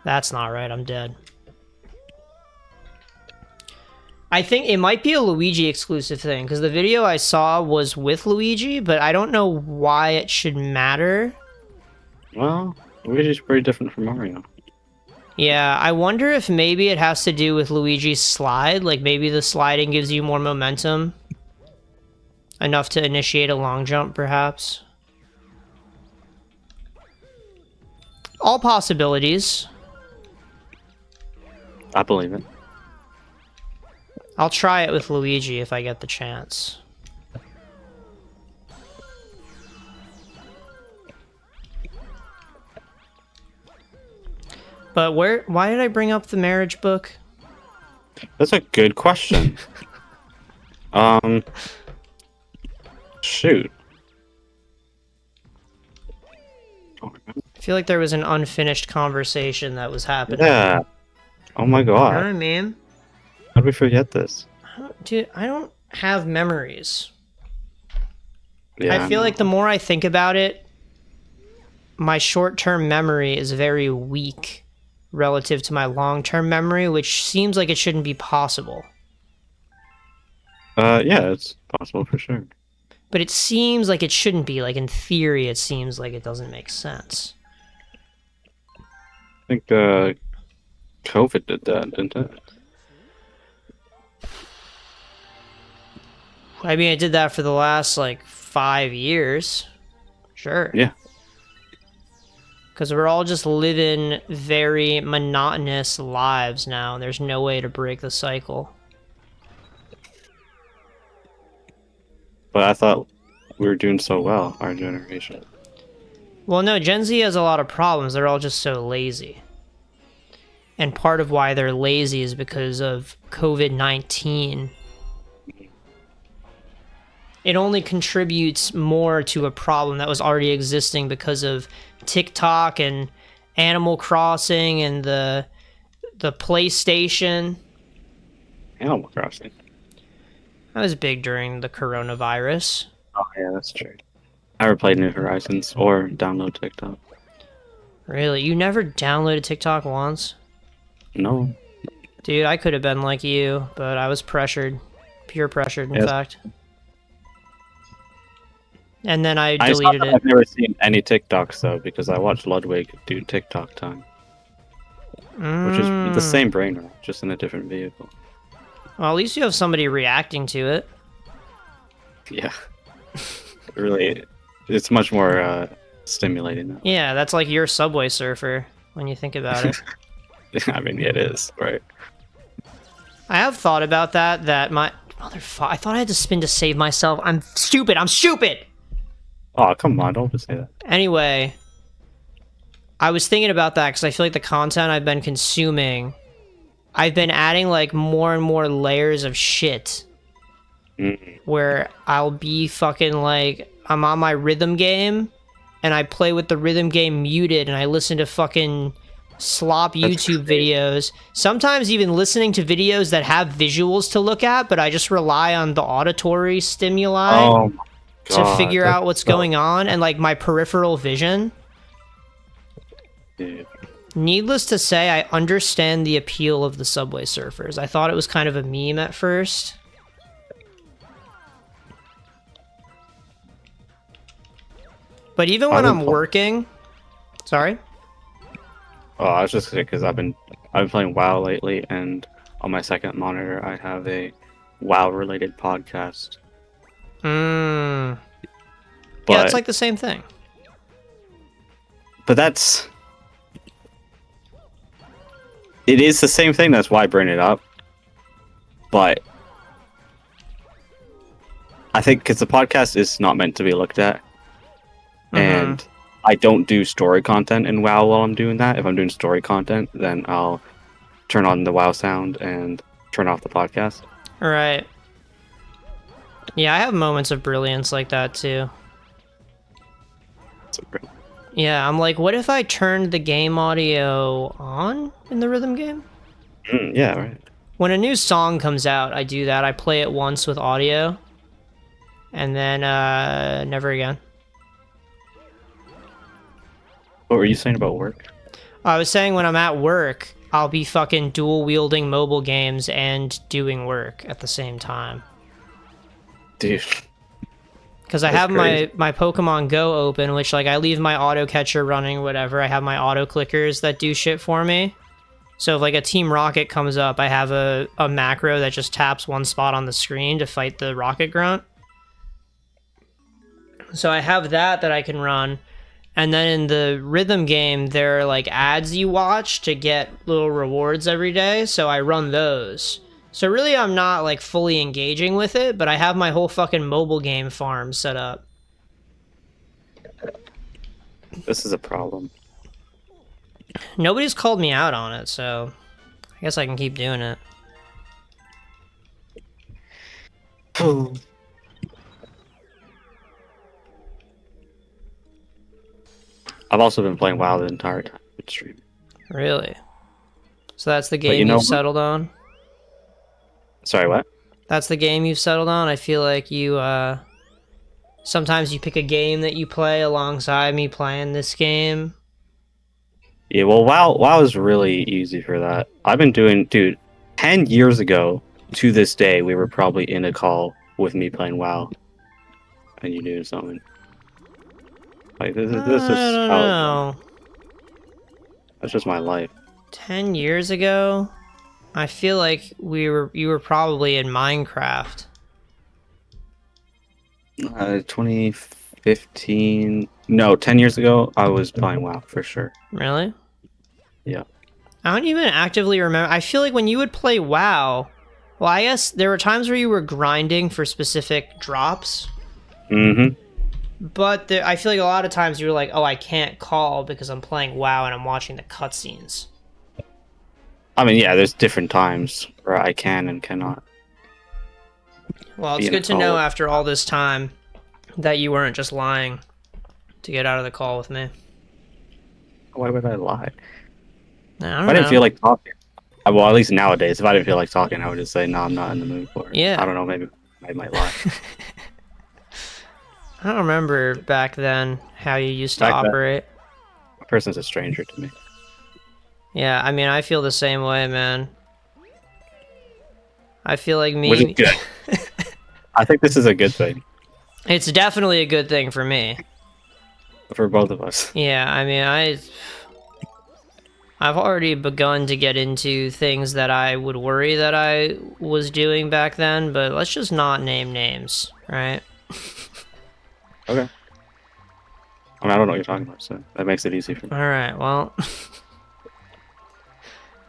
That's not right, I'm dead. I think it might be a Luigi exclusive thing, because the video I saw was with Luigi, but I don't know why it should matter. Well, Luigi's pretty different from Mario. Yeah, I wonder if maybe it has to do with Luigi's slide, like maybe the sliding gives you more momentum. Enough to initiate a long jump, perhaps. All possibilities. I believe it. I'll try it with Luigi if I get the chance. But why did I bring up the marriage book? That's a good question. Shoot. I feel like there was an unfinished conversation that was happening. Yeah. Oh my You know what god. I mean? How did we forget this? Dude, I don't have memories. Yeah, I feel know. like the more I think about it, my short-term memory is very weak relative to my long-term memory, which seems like it shouldn't be possible. Yeah, it's possible for sure. But it seems like it shouldn't be. Like, in theory, it seems like it doesn't make sense. I think, COVID did that, didn't it? I mean, it did that for the last, like, 5 years. Sure. Yeah. Because we're all just living very monotonous lives now, and there's no way to break the cycle. But I thought we were doing so well, our generation. Well, no, Gen Z has a lot of problems. They're all just so lazy. And part of why they're lazy is because of COVID-19. It only contributes more to a problem that was already existing because of TikTok and Animal Crossing and the PlayStation. Animal Crossing. That was big during the coronavirus. Oh yeah, that's true. I never played New Horizons or download TikTok. Really? You never downloaded TikTok once? No. Dude, I could have been like you, but I was pressured. Pure pressured, in Yes. fact. And then I I saw deleted that it. I've never seen any TikToks though, because I watched Ludwig do TikTok time, which is the same brain rot, just in a different vehicle. Well, at least you have somebody reacting to it. Yeah. Really, it's much more stimulating now. Yeah, that's like your Subway Surfer, when you think about it. I mean, it is, right? I have thought about that my... Motherfucker, I thought I had to spin to save myself. I'm stupid! Oh, come on, don't say that. Anyway, I was thinking about that because I feel like the content I've been consuming, I've been adding like more and more layers of shit. Where I'll be fucking like, I'm on my rhythm game, and I play with the rhythm game muted, and I listen to fucking slop YouTube videos, sometimes even listening to videos that have visuals to look at, but I just rely on the auditory stimuli Oh my to god. figure out what's that's so- going on and like my peripheral vision. Dude. Needless to say, I understand the appeal of the Subway Surfers. I thought it was kind of a meme at first. But even when I'm working... Sorry? Oh, I was just because I've been playing WoW lately, and on my second monitor I have a WoW related podcast. Yeah, But it's like the same thing. But it is the same thing. That's why I bring it up. But I think because the podcast is not meant to be looked at, and I don't do story content in WoW while I'm doing that. If I'm doing story content, then I'll turn on the WoW sound and turn off the podcast. Right. Yeah, I have moments of brilliance like that too. So, Yeah, I'm like, what if I turned the game audio on in the rhythm game? yeah, right. When a new song comes out, I do that. I play it once with audio, and then never again. What were you saying about work? I was saying when I'm at work, I'll be fucking dual wielding mobile games and doing work at the same time. Dude. Because I That's have crazy. my Pokemon Go open, which like I leave my auto catcher running, whatever. I have my auto clickers that do shit for me. So if like a Team Rocket comes up, I have a macro that just taps one spot on the screen to fight the Rocket Grunt. So I have that I can run. And then in the rhythm game, there are like ads you watch to get little rewards every day. So I run those. So really, I'm not like fully engaging with it, but I have my whole fucking mobile game farm set up. This is a problem. Nobody's called me out on it, so I guess I can keep doing it. I've also been playing WoW the entire time I've been streaming. Really? So that's the game you know you've what? settled on? Sorry, what? That's the game you've settled on? I feel like you, sometimes you pick a game that you play alongside me playing this game. Yeah, well, WoW is really easy for that. I've been doing, dude, 10 years ago to this day, we were probably in a call with me playing WoW, and you doing something. Like this is I don't know. that's just my life. 10 years ago? I feel like you were probably in Minecraft. 2015. No, 10 years ago, I was playing WoW for sure. Really? Yeah. I don't even actively remember. I feel like when you would play WoW, well, I guess there were times where you were grinding for specific drops. Mm-hmm. But I feel like a lot of times you were like, oh, I can't call because I'm playing WoW and I'm watching the cutscenes. I mean, yeah, there's different times where I can and cannot. Well, it's Be in a good to call know with- after all this time that you weren't just lying to get out of the call with me. Why would I lie? I If don't I know. didn't feel like talking. Well, at least nowadays, if I didn't feel like talking, I would just say, no, I'm not in the mood for it. Yeah. I don't know, maybe I might lie. I don't remember back then how you used to Back then. operate. A person's a stranger to me. Yeah, I mean, I feel the same way, man. I feel like me... Which is good. I think this is a good thing It's definitely a good thing for me. for both of us. Yeah, I mean, I've already begun to get into things that I would worry that I was doing back then, but let's just not name names, right? Okay. I mean, I don't know what you're talking about, so that makes it easy for me. Alright, well...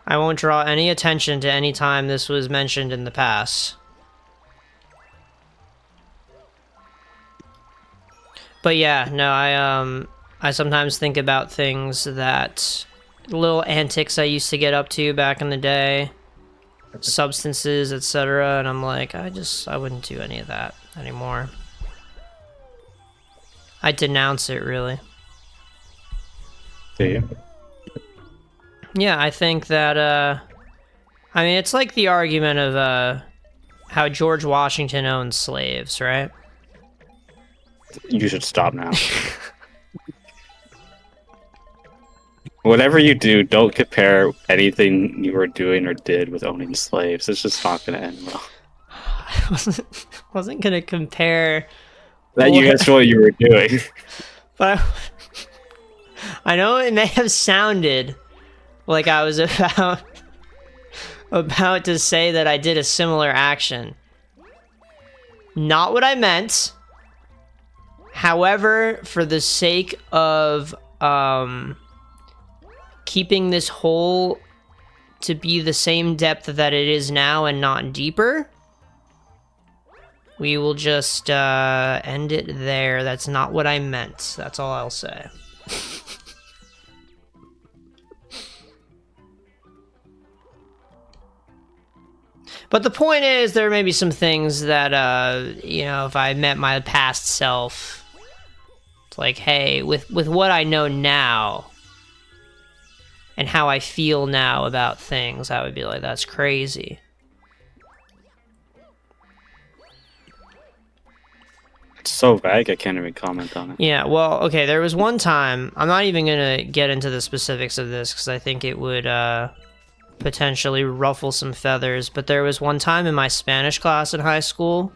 I won't draw any attention to any time this was mentioned in the past. But yeah, no, I sometimes think about things that... little antics I used to get up to back in the day. Substances, etc. And I'm like, I wouldn't do any of that anymore. I denounce it, really. Do you? Yeah, I think that, I mean, it's like the argument of, how George Washington owned slaves, right? You should stop now. Whatever you do, don't compare anything you were doing or did with owning slaves. It's just not going to end well. I wasn't gonna compare, That's what you were doing. but I know it may have sounded like I was about to say that I did a similar action. Not what I meant. However, for the sake of keeping this hole to be the same depth that it is now and not deeper, we will just end it there. That's not what I meant. That's all I'll say. But the point is, there may be some things that, you know, if I met my past self, it's like, hey, with what I know now and how I feel now about things, I would be like, that's crazy. It's so vague, I can't even comment on it. Yeah, well, okay, there was one time, I'm not even going to get into the specifics of this because I think it would potentially ruffle some feathers, but there was one time in my Spanish class in high school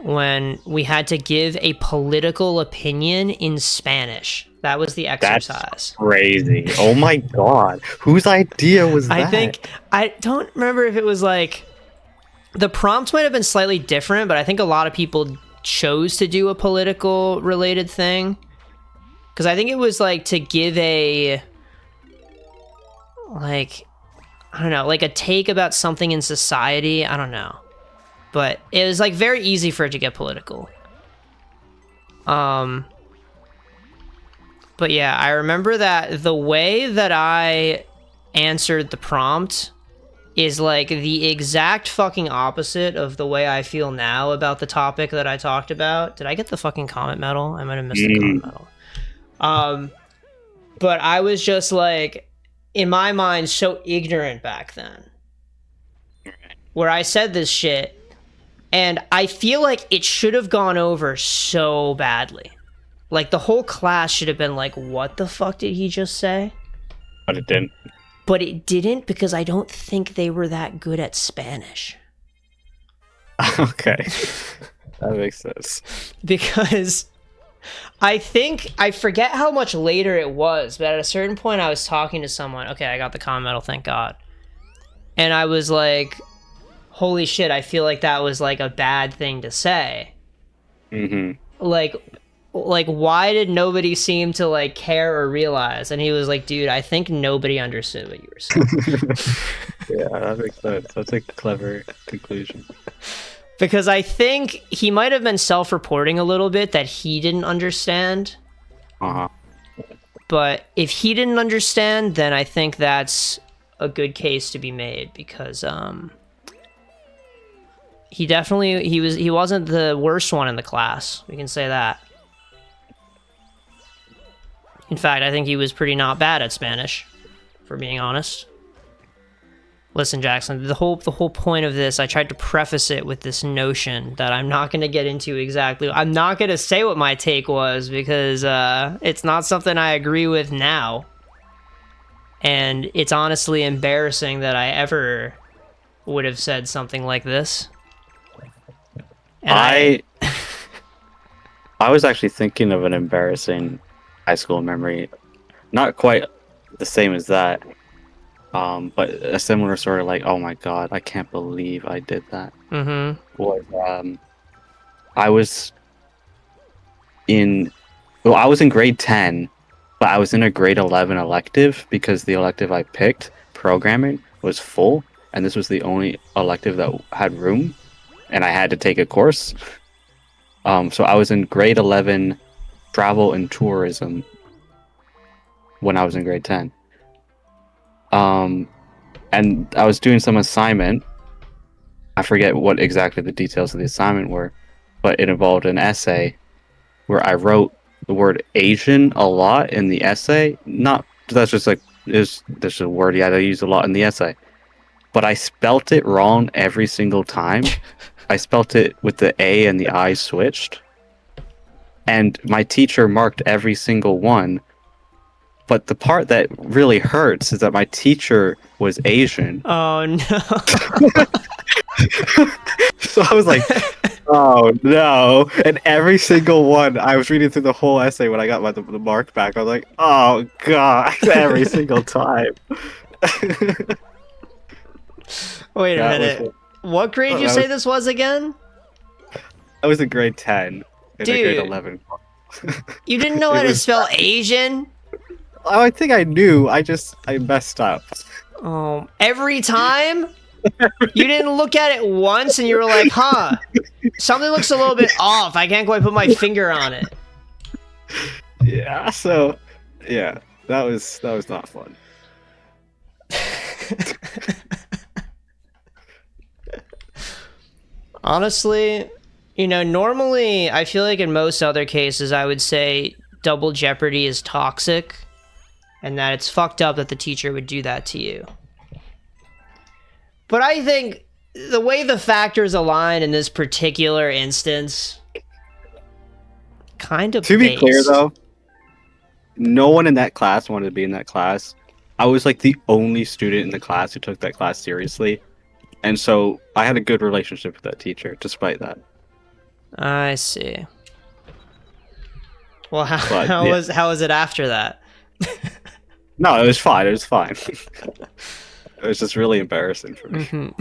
when we had to give a political opinion in Spanish. That was the exercise. That's crazy. Oh my god. Whose idea was that? I think, I don't remember if it was like, the prompt might have been slightly different, but I think a lot of people chose to do a political related thing. Because I think it was like to give a, like, I don't know, like a take about something in society. I don't know. But it was like very easy for it to get political. But yeah, I remember that the way that I answered the prompt is like the exact fucking opposite of the way I feel now about the topic that I talked about. Did I get the fucking comment medal? I might have missed the comment medal. But I was just like, in my mind, so ignorant back then. Where I said this shit, and I feel like it should have gone over so badly. Like, the whole class should have been like, what the fuck did he just say? But it didn't. But it didn't because I don't think they were that good at Spanish. Okay. That makes sense. Because I think, I forget how much later it was, but at a certain point I was talking to someone. Okay, I got the comment medal, thank God. And I was like, holy shit, I feel like that was like a bad thing to say. Mm-hmm. Like, why did nobody seem to, like, care or realize? And he was like, dude, I think nobody understood what you were saying. Yeah, that makes sense. That's a clever conclusion. Because I think he might have been self-reporting a little bit that he didn't understand. Uh-huh. But if he didn't understand, then I think that's a good case to be made. Because, he wasn't the worst one in the class. We can say that. In fact, I think he was pretty not bad at Spanish, for being honest. Listen, Jackson, the whole point of this, I tried to preface it with this notion that I'm not going to get into exactly. I'm not going to say what my take was because it's not something I agree with now. And it's honestly embarrassing that I ever would have said something like this. And I was actually thinking of an embarrassing high school memory, not quite the same as that, but a similar sort of like, oh my god, I can't believe I did that. Mm-hmm. Was I was in grade 10, but I was in a grade 11 elective because the elective I picked, programming, was full, and this was the only elective that had room, and I had to take a course. So I was in grade 11 travel and tourism when I was in grade 10. And I was doing some assignment. I forget what exactly the details of the assignment were, but it involved an essay where I wrote the word Asian a lot in the essay. Not that's just like there's a word you had to use a lot in the essay, but I spelt it wrong every single time. I spelt it with the A and the I switched, and my teacher marked every single one. But the part that really hurts is that my teacher was Asian. Oh no. So I was like, oh no. And every single one, I was reading through the whole essay when I got the mark back. I was like, oh god, every single time. Wait a That minute. What grade did you that say was- this was again? I was in grade 10 and in grade Dude. 11. You didn't know It how to was- spell Asian? Oh, I think I knew. I messed up. Oh, every time? You didn't look at it once and you were like, huh, something looks a little bit off. I can't quite put my finger on it. Yeah, so yeah, that was not fun. Honestly, normally I feel like in most other cases I would say double jeopardy is toxic and that it's fucked up that the teacher would do that to you. But I think the way the factors align in this particular instance kind of To be clear based. though, no one in that class wanted to be in that class. I was like the only student in the class who took that class seriously. And so I had a good relationship with that teacher despite that. I see. Well, But, how yeah. was it after that? No, it was fine. It was fine. It was just really embarrassing for me. Mhm.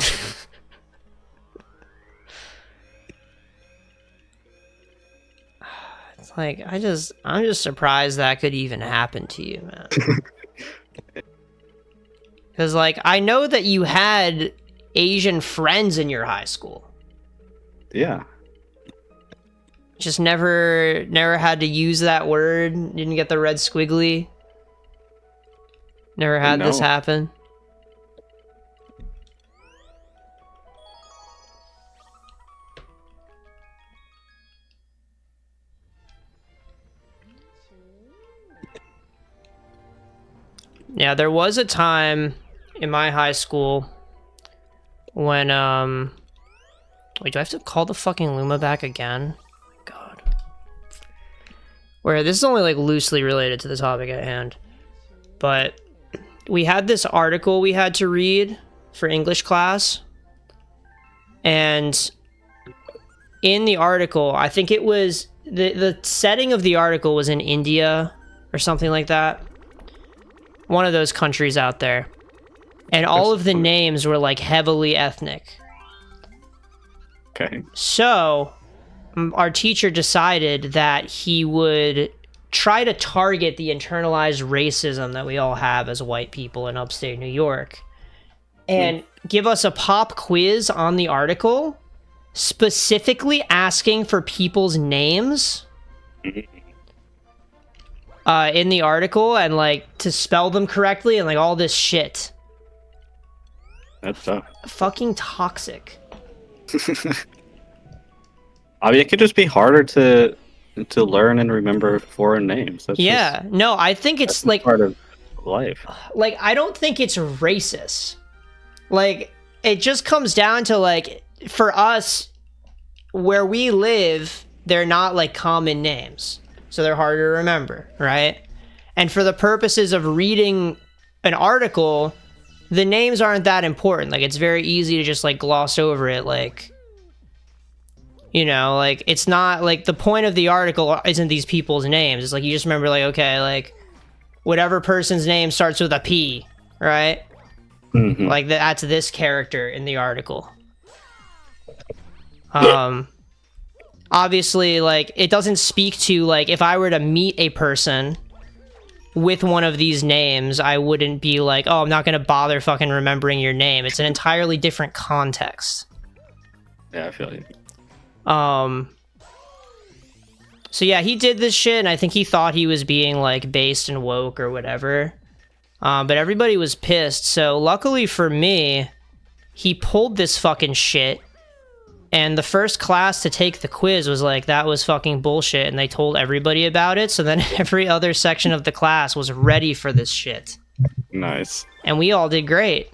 It's like I'm just surprised that could even happen to you, man. Because like I know that you had Asian friends in your high school, Yeah. just never had to use that word. Didn't get the red squiggly. Never had this No. happen. Yeah, there was a time in my high school when wait, do I have to call the fucking Luma back again? God. Where this is only like loosely related to the topic at hand. But we had this article we had to read for English class. And in the article, I think it was the setting of the article was in India or something like that. One of those countries out there. And all of the names were like heavily ethnic. Okay. So, our teacher decided that he would try to target the internalized racism that we all have as white people in upstate New York and give us a pop quiz on the article, specifically asking for people's names in the article and like to spell them correctly and like all this shit. That's tough. Fucking toxic. I mean, it could just be harder to learn and remember foreign names. That's Yeah, no, I think it's just like part of life. I don't think it's racist. Like, it just comes down to like, for us, where we live, they're not like common names, so they're harder to remember, right? And for the purposes of reading an article, the names aren't that important. Like, it's very easy to just like gloss over it. Like, like it's not like the point of the article isn't these people's names. It's like you just remember like, okay, like whatever person's name starts with a P, right? Mhm. Like that's this character in the article. Obviously, like it doesn't speak to like if I were to meet a person with one of these names, I wouldn't be like, oh, I'm not gonna bother fucking remembering your name. It's an entirely different context. Yeah, I feel you. So yeah, he did this shit, and I think he thought he was being like based and woke or whatever. But everybody was pissed. So luckily for me, he pulled this fucking shit. And the first class to take the quiz was like, that was fucking bullshit. And they told everybody about it. So then every other section of the class was ready for this shit. Nice. And we all did great.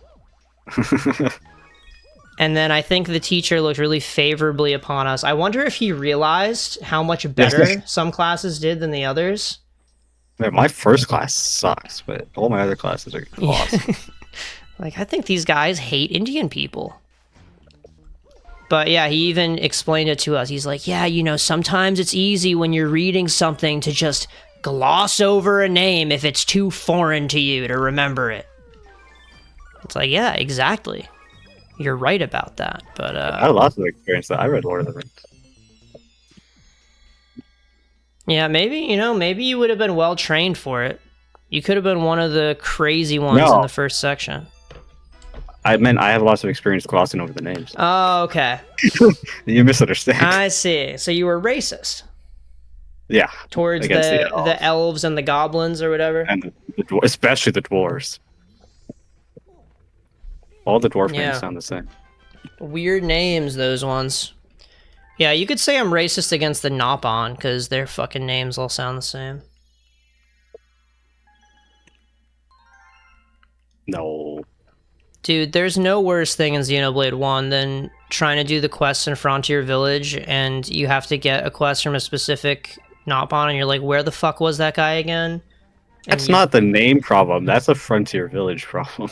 And then I think the teacher looked really favorably upon us. I wonder if he realized how much better some classes did than the others. Man, my first class sucks, but all my other classes are awesome. Like, I think these guys hate Indian people. But yeah, he even explained it to us. He's like, yeah, you know, sometimes it's easy when you're reading something to just gloss over a name if it's too foreign to you to remember it. It's like, yeah, exactly. You're right about that. But I had lots of experience that I read Lord of the Rings. yeah, maybe you would have been well trained for it. You could have been one of the crazy ones in the first section. I meant I have lots of experience glossing over the names. Oh, okay. You misunderstand. I see. So you were racist. Yeah. Towards the elves and the goblins or whatever. And especially the dwarves. All the dwarf names sound the same. Weird names, those ones. Yeah, you could say I'm racist against the Nopon, because their fucking names all sound the same. No. Dude, there's no worse thing in Xenoblade 1 than trying to do the quests in Frontier Village, and you have to get a quest from a specific Nopon, and you're like, where the fuck was that guy again? That's not the name problem, that's a Frontier Village problem.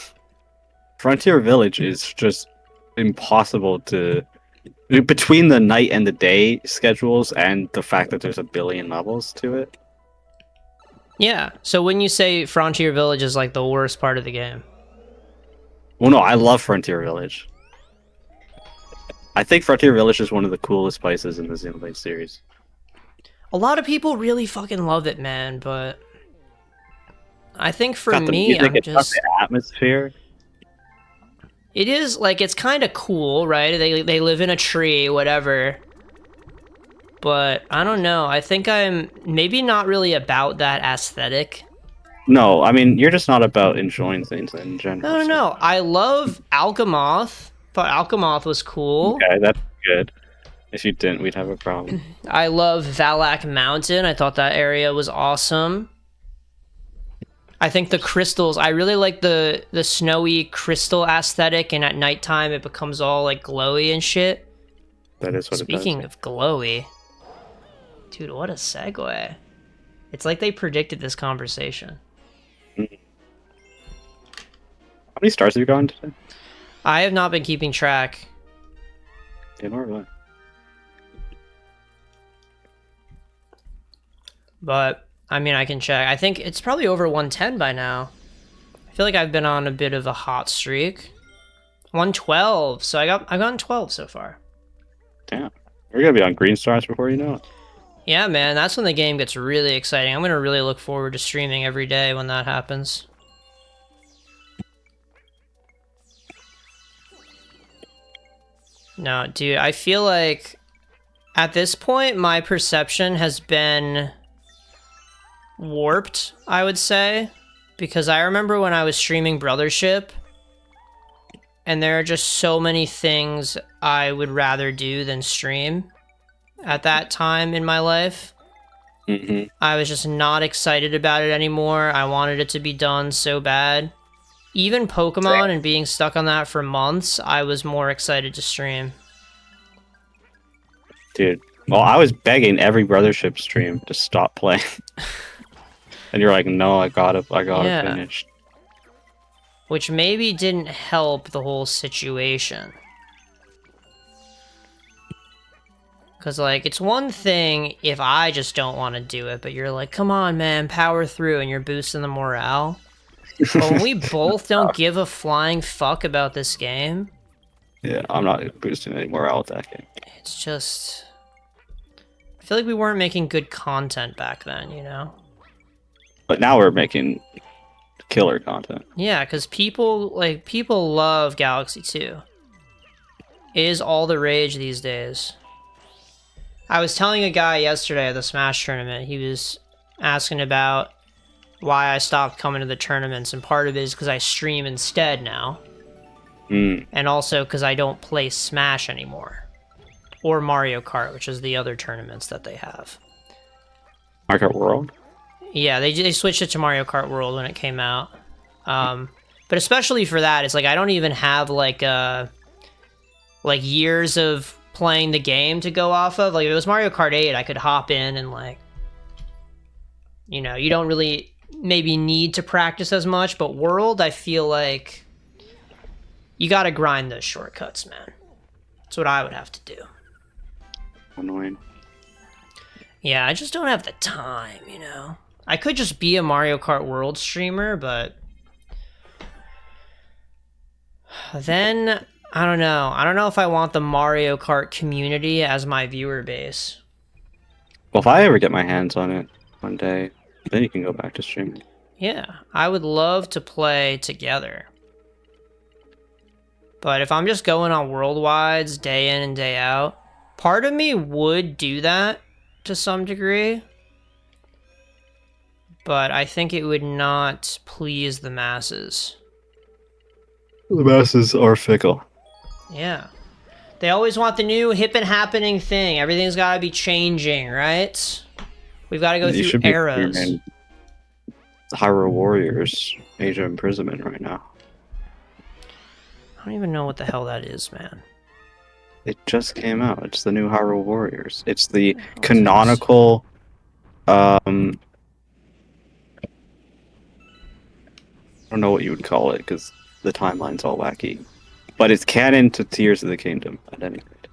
Frontier Village is just impossible to... Between the night and the day schedules and the fact that there's a billion levels to it. Yeah, so when you say Frontier Village is like the worst part of the game. Well, no, I love Frontier Village. I think Frontier Village is one of the coolest places in the Xenoblade series. A lot of people really fucking love it, man, but... I think for me, I'm just... the atmosphere. It is, like, it's kind of cool, right? They live in a tree, whatever. But, I don't know. I think I'm maybe not really about that aesthetic. No, I mean, you're just not about enjoying things in general. No. I love Alchemoth. Thought Alchemoth was cool. Okay, that's good. If you didn't, we'd have a problem. I love Valak Mountain. I thought that area was awesome. I think the crystals, I really like the snowy crystal aesthetic, and at nighttime it becomes all like glowy and shit. That is what Speaking of glowy, dude, what a segue. It's like they predicted this conversation. How many stars have you gotten today? I have not been keeping track. Yeah, nor have I. But I mean, I can check. I think it's probably over 110 by now. I feel like I've been on a bit of a hot streak. 112. So I've gotten 12 so far. Damn. We're gonna be on green stars before you know it. Yeah, man, that's when the game gets really exciting. I'm gonna really look forward to streaming every day when that happens. No, dude, I feel like at this point my perception has been warped, I would say, because I remember when I was streaming Brothership, and there are just so many things I would rather do than stream at that time in my life. I was just not excited about it anymore. I wanted it to be done so bad. Even Pokemon and being stuck on that for months, I was more excited to stream. Dude, well, I was begging every Brothership stream to stop playing. And you're like, no, I gotta finish. Which maybe didn't help the whole situation. Because, like, it's one thing if I just don't want to do it, but you're like, come on, man, power through, and you're boosting the morale. But when we both don't give a flying fuck about this game... Yeah, I'm not boosting any morale with that game. It's just... I feel like we weren't making good content back then, you know? But now we're making killer content. Yeah, because people love Galaxy 2. It is all the rage these days. I was telling a guy yesterday at the Smash tournament, he was asking about why I stopped coming to the tournaments, and part of it is because I stream instead now. And also because I don't play Smash anymore. Or Mario Kart, which is the other tournaments that they have. Mario Kart World? Yeah, they switched it to Mario Kart World when it came out. But especially for that, it's like I don't even have like years of playing the game to go off of. Like if it was Mario Kart 8, I could hop in and like, you know, you don't really maybe need to practice as much, but World, I feel like you gotta grind those shortcuts, man. That's what I would have to do. Annoying. Yeah, I just don't have the time, you know? I could just be a Mario Kart World streamer, but then, I don't know. I don't know if I want the Mario Kart community as my viewer base. Well, if I ever get my hands on it one day, then you can go back to streaming. Yeah, I would love to play together. But if I'm just going on worldwides day in and day out, part of me would do that to some degree. But I think it would not please the masses. The masses are fickle. Yeah. They always want the new hip and happening thing. Everything's got to be changing, right? We've got to go through eras. Hyrule Warriors Age of Imprisonment right now. I don't even know what the hell that is, man. It just came out. It's the new Hyrule Warriors. It's the canonical I don't know what you would call it because the timeline's all wacky. But it's canon to Tears of the Kingdom at any rate.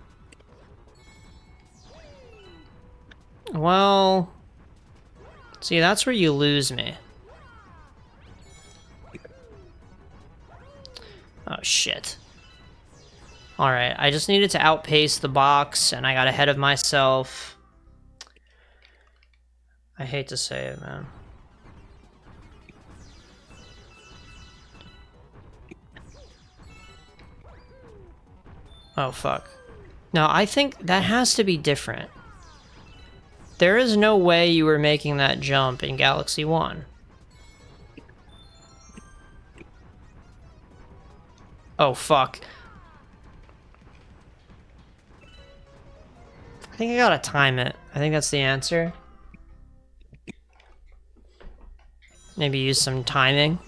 Well, see, that's where you lose me. Oh, shit. Alright, I just needed to outpace the box, and I got ahead of myself. I hate to say it, man. Oh, fuck. No, I think that has to be different. There is no way you were making that jump in Galaxy 1. Oh, fuck. I think I gotta time it. I think that's the answer. Maybe use some timing.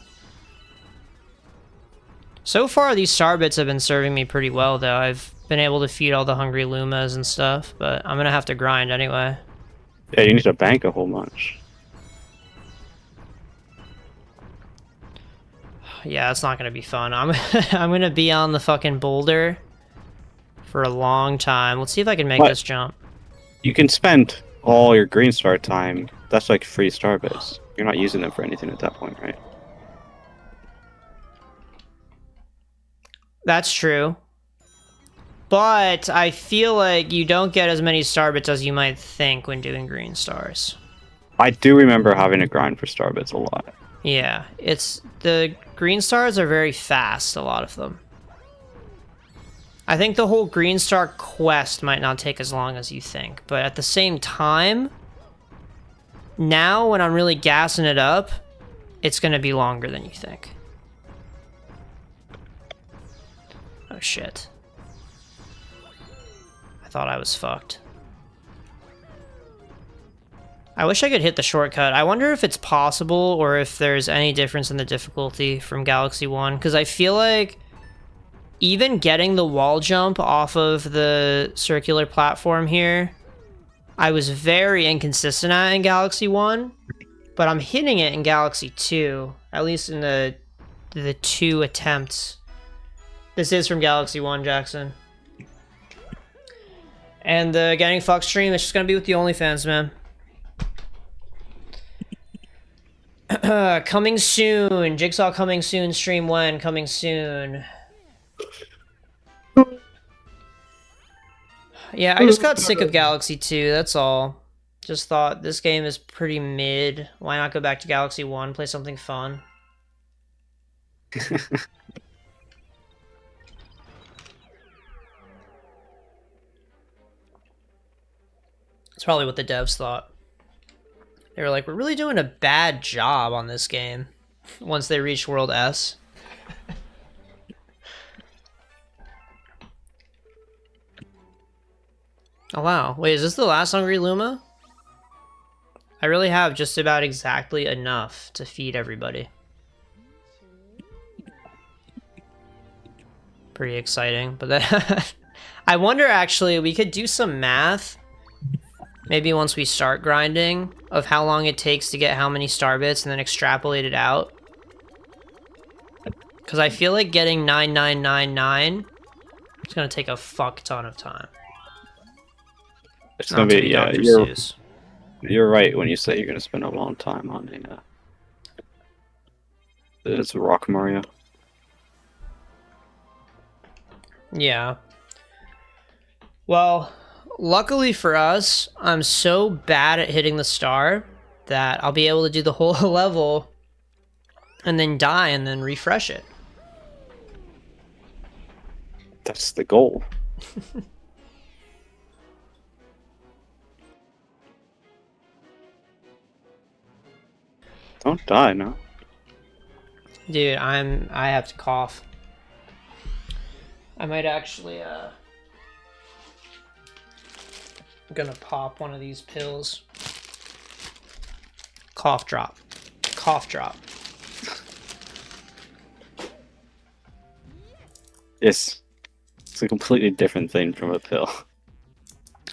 So far, these star bits have been serving me pretty well, though. I've been able to feed all the hungry Lumas and stuff, but I'm gonna have to grind anyway. Yeah, you need to bank a whole bunch. Yeah, it's not gonna be fun. I'm gonna be on the fucking boulder for a long time. Let's see if I can make this jump. You can spend all your green star time. That's like free star bits. You're not using them for anything at that point, right? That's true. But I feel like you don't get as many star bits as you might think when doing green stars. I do remember having to grind for star bits a lot. Yeah, it's the green stars are very fast, a lot of them. I think the whole green star quest might not take as long as you think, but at the same time, now when I'm really gassing it up, it's gonna be longer than you think. Oh shit. I thought I was fucked. I wish I could hit the shortcut. I wonder if it's possible or if there's any difference in the difficulty from Galaxy 1, because I feel like even getting the wall jump off of the circular platform here, I was very inconsistent at in Galaxy 1, but I'm hitting it in Galaxy 2, at least in the 2 attempts. This is from Galaxy 1, Jackson. And the Getting Fucked stream, it's just gonna be with the OnlyFans, man. Coming soon. Jigsaw coming soon. Stream when? Coming soon. Yeah, I just got sick of Galaxy 2, that's all. Just thought this game is pretty mid. Why not go back to Galaxy 1, play something fun? That's probably what the devs thought. They were like, we're really doing a bad job on this game once they reached World S. Oh wow, wait, is this the last Hungry Luma? I really have just about exactly enough to feed everybody. pretty exciting. But then I wonder, actually, we could do some math. Maybe once we start grinding, of how long it takes to get how many star bits and then extrapolate it out. Because I feel like getting 9999 is going to take a fuck ton of time. It's going to be, yeah, Dr. you're, Seuss. you're right when you say you're going to spend a long time on it's Rock Mario. Yeah. Well, luckily for us, I'm so bad at hitting the star that I'll be able to do the whole level and then die and then refresh it. That's the goal. Don't die, no. Dude, I have to cough. I might actually I'm gonna pop one of these pills. Cough drop. Cough drop. It's a completely different thing from a pill.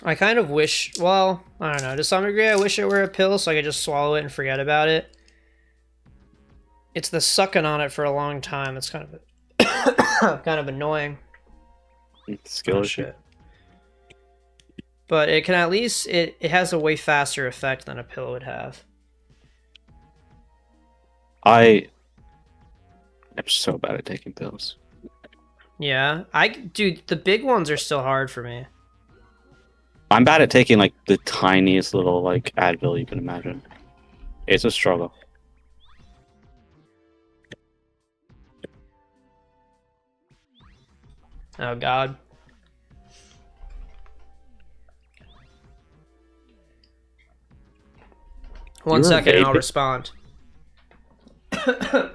I kind of wish, well, I don't know, to some degree I wish it were a pill so I could just swallow it and forget about it. It's the sucking on it for a long time. It's kind of kind of annoying. Skill issue. Shit. But it can at least, it has a way faster effect than a pill would have. I am so bad at taking pills. Yeah, dude, the big ones are still hard for me. I'm bad at taking like the tiniest little like Advil you can imagine. It's a struggle. Oh god. One You were second and I'll vaping? respond.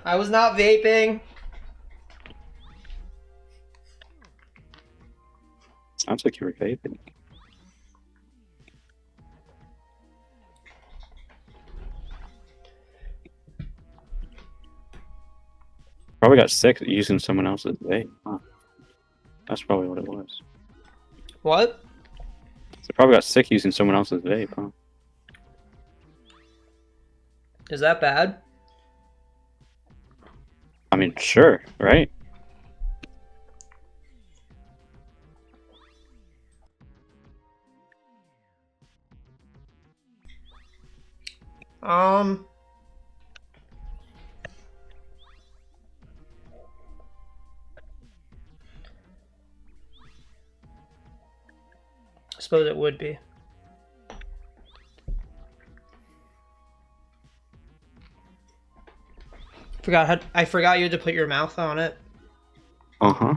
I was not vaping. Sounds like you were vaping. Probably got sick using someone else's vape. Huh. That's probably what it was. What? So probably got sick using someone else's vape, huh? Is that bad? I mean, sure, right? I suppose it would be. I forgot you had to put your mouth on it. Uh-huh.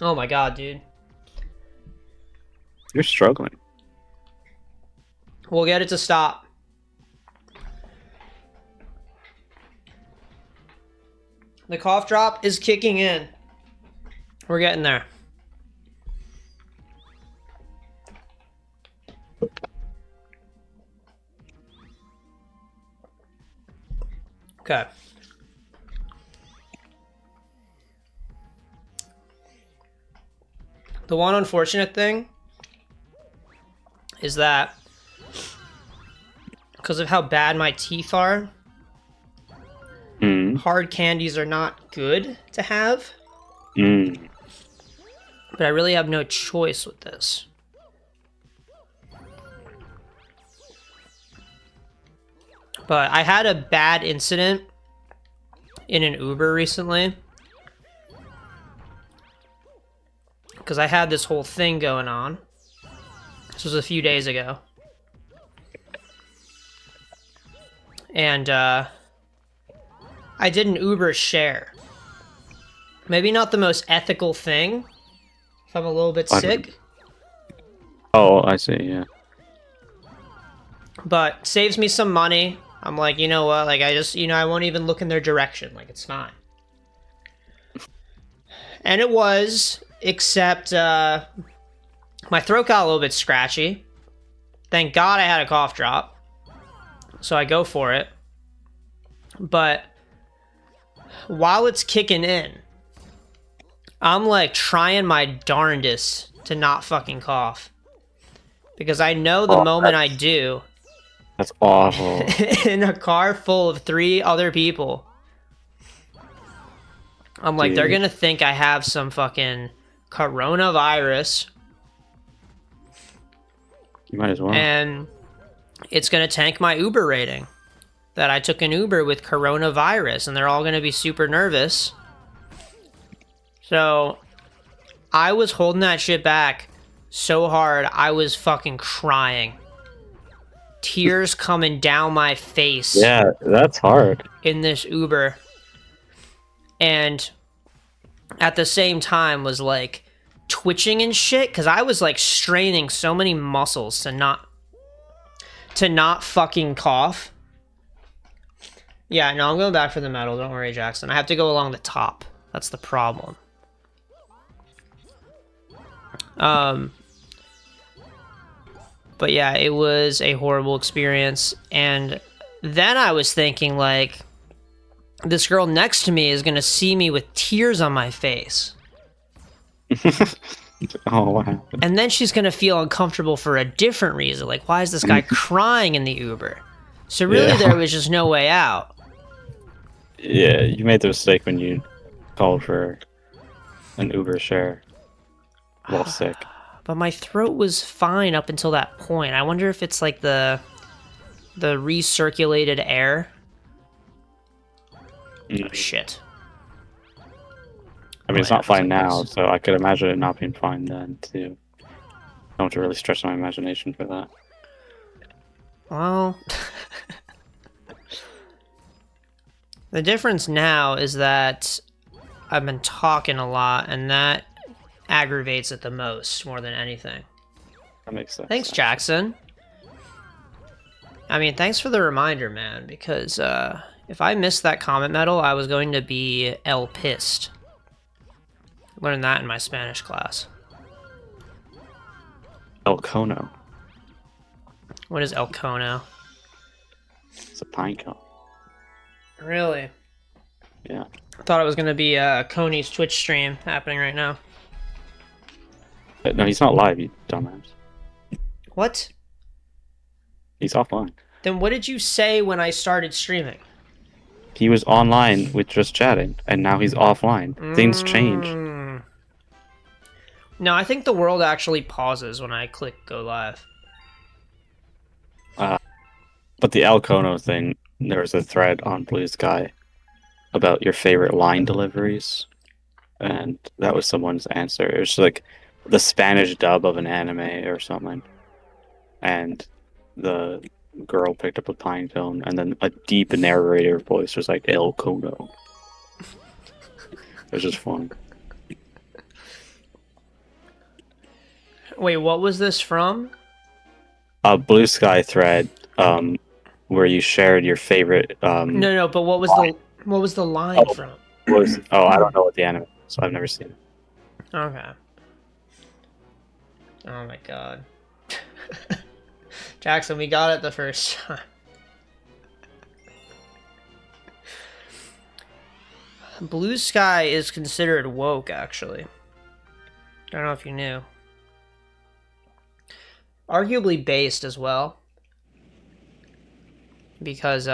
Oh my god, dude. You're struggling. We'll get it to stop. The cough drop is kicking in. We're getting there. Okay. The one unfortunate thing is that because of how bad my teeth are, hard candies are not good to have. But I really have no choice with this. But I had a bad incident in an Uber recently. Because I had this whole thing going on. This was a few days ago. And I did an Uber share. Maybe not the most ethical thing. If I'm a little bit sick. Oh, I see, yeah. But saves me some money. I'm like, you know what? Like, I just, I won't even look in their direction. Like, it's fine. And it was, except my throat got a little bit scratchy. Thank God I had a cough drop. So I go for it. But while it's kicking in, I'm like trying my darndest to not fucking cough. Because I know the moment I do, That's awful. in a car full of 3 other people, I'm like, they're Dude. gonna think I have some fucking coronavirus, You might as well. and it's gonna tank my Uber rating. That I took an Uber with coronavirus, and they're all gonna be super nervous. So, I was holding that shit back so hard, I was fucking crying. Tears coming down my face. Yeah, that's hard. In this Uber, and at the same time was like twitching and shit because I was like straining so many muscles to not fucking cough. Yeah, no, I'm going back for the metal. Don't worry, Jackson. I have to go along the top. That's the problem. But yeah, it was a horrible experience, and then I was thinking like, this girl next to me is gonna see me with tears on my face. Oh, what happened? And then she's gonna feel uncomfortable for a different reason. Like, why is this guy crying in the Uber? So really, Yeah. there was just no way out. Yeah, you made the mistake when you called for an Uber share while sick. But my throat was fine up until that point. I wonder if it's like the recirculated air. Oh, shit. I mean, it's Oh, yeah, not fine it's like now, this. so I could imagine it not being fine then, too. I don't want to really stretch my imagination for that. Well, the difference now is that I've been talking a lot, and that aggravates it the most, more than anything. That makes sense. Thanks, Jackson. I mean, thanks for the reminder, man, because if I missed that comment medal, I was going to be El Pissed. Learned that in my Spanish class. El Cono. What is El Cono? It's a pine cone. Really? Yeah. I thought it was going to be Coney's Twitch stream happening right now. But no, he's not live, you dumbass. What? He's offline. Then what did you say when I started streaming? He was online with just chatting, and now he's offline. Things change. No, I think the world actually pauses when I click go live. But the El Cono thing, there was a thread on Blue Sky about your favorite line deliveries, and that was someone's answer. It was like the Spanish dub of an anime or something, and the girl picked up a pine cone, and then a deep narrator voice was like El Cono. It was just fun. Wait, what was this from? A Blue Sky thread, where you shared your favorite. No, but what was the line Oh. from? I don't know what the anime is, so I've never seen it. Okay. Oh my god. Jackson, we got it the first time. Blue Sky is considered woke, actually. I don't know if you knew. Arguably based as well. Because,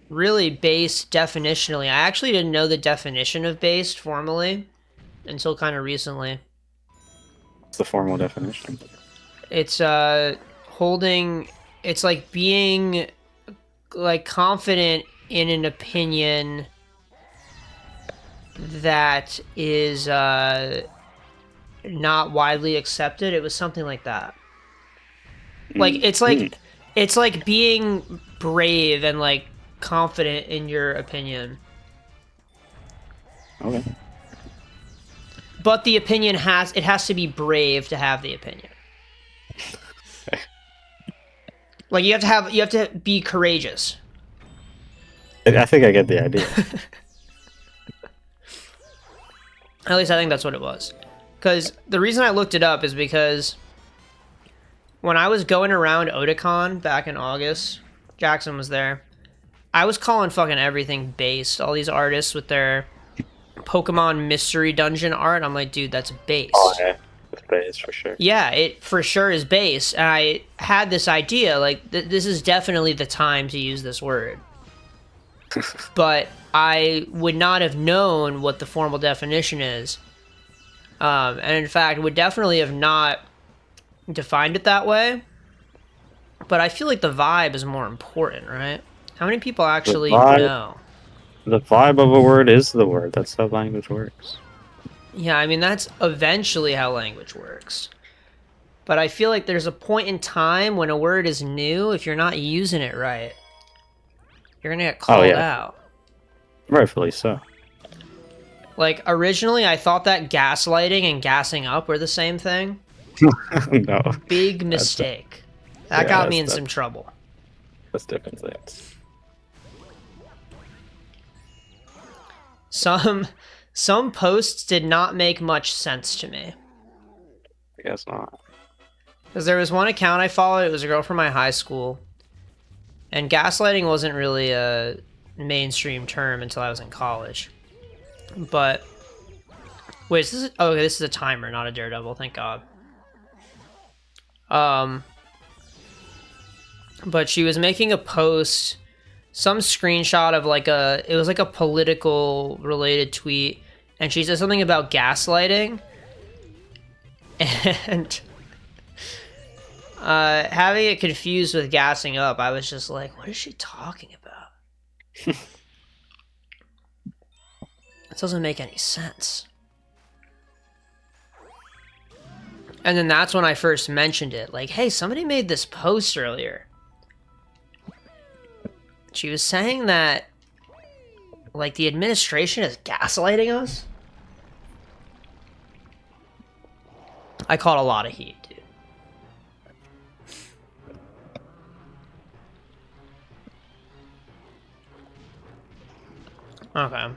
really based definitionally. I actually didn't know the definition of based formally until kind of recently. What's the formal definition? It's holding, it's like being like confident in an opinion that is not widely accepted. It was something like that. Like it's like being brave and like confident in your opinion. Okay. But the opinion has to be brave to have the opinion. Like you have to be courageous. I think I get the idea. At least I think that's what it was. Because the reason I looked it up is because when I was going around Otakon back in August, Jackson was there. I was calling fucking everything based. All these artists with their Pokemon Mystery Dungeon art. I'm like, dude, that's based. Oh yeah, it's base for sure. Yeah, it for sure is base. And I had this idea, like, this is definitely the time to use this word. But I would not have known what the formal definition is. And in fact, would definitely have not defined it that way. But I feel like the vibe is more important, right? How many people actually know? The vibe of a word is the word. That's how language works. Yeah, I mean, that's eventually how language works. But I feel like there's a point in time when a word is new, if you're not using it right, you're gonna get called out. Rightfully so. Like, originally, I thought that gaslighting and gassing up were the same thing. No. Big mistake. That got me in some trouble. That's different things. Some posts did not make much sense to me. I guess not. Because there was one account I followed, it was a girl from my high school. And gaslighting wasn't really a mainstream term until I was in college. But wait, this is a timer, not a Daredevil, thank God. But she was making a post, some screenshot of it was like a political related tweet, and she said something about gaslighting. And having it confused with gassing up, I was just like, what is she talking about? It doesn't make any sense. And then that's when I first mentioned it. Like, hey, somebody made this post earlier. She was saying that, like, the administration is gaslighting us. I caught a lot of heat, dude. Okay.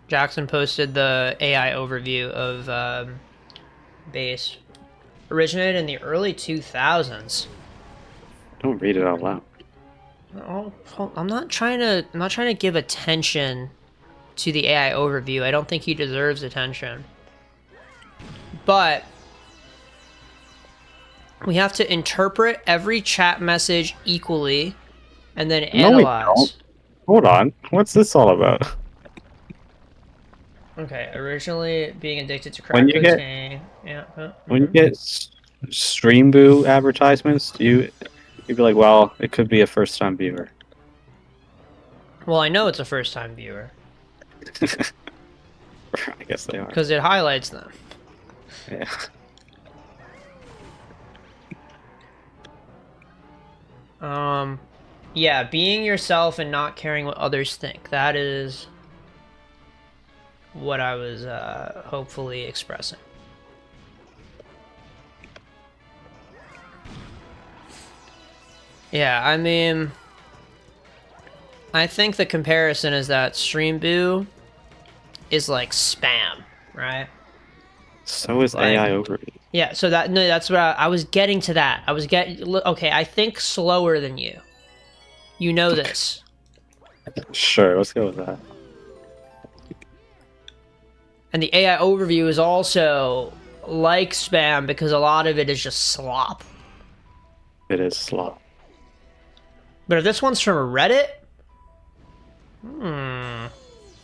Jackson posted the AI overview of base. Originated in the early 2000s. Don't read it out loud. Oh, I'm not trying to give attention to the AI overview. I don't think he deserves attention. But we have to interpret every chat message equally and then analyze. No, we don't. Hold on. What's this all about? Okay, originally being addicted to crack cocaine. When you get Streamboo advertisements, you'd be like, well, it could be a first-time viewer. Well, I know it's a first-time viewer. I guess they are. Because it highlights them. Yeah. Yeah, being yourself and not caring what others think. That is what I was hopefully expressing. Yeah, I mean, I think the comparison is that Streamboo is like spam, right? So is AI overview. Yeah, so that's what I was getting to that. Okay, I think slower than you. You know this. Sure, let's go with that. And the AI overview is also like spam because a lot of it is just slop. It is slop. But if this one's from Reddit,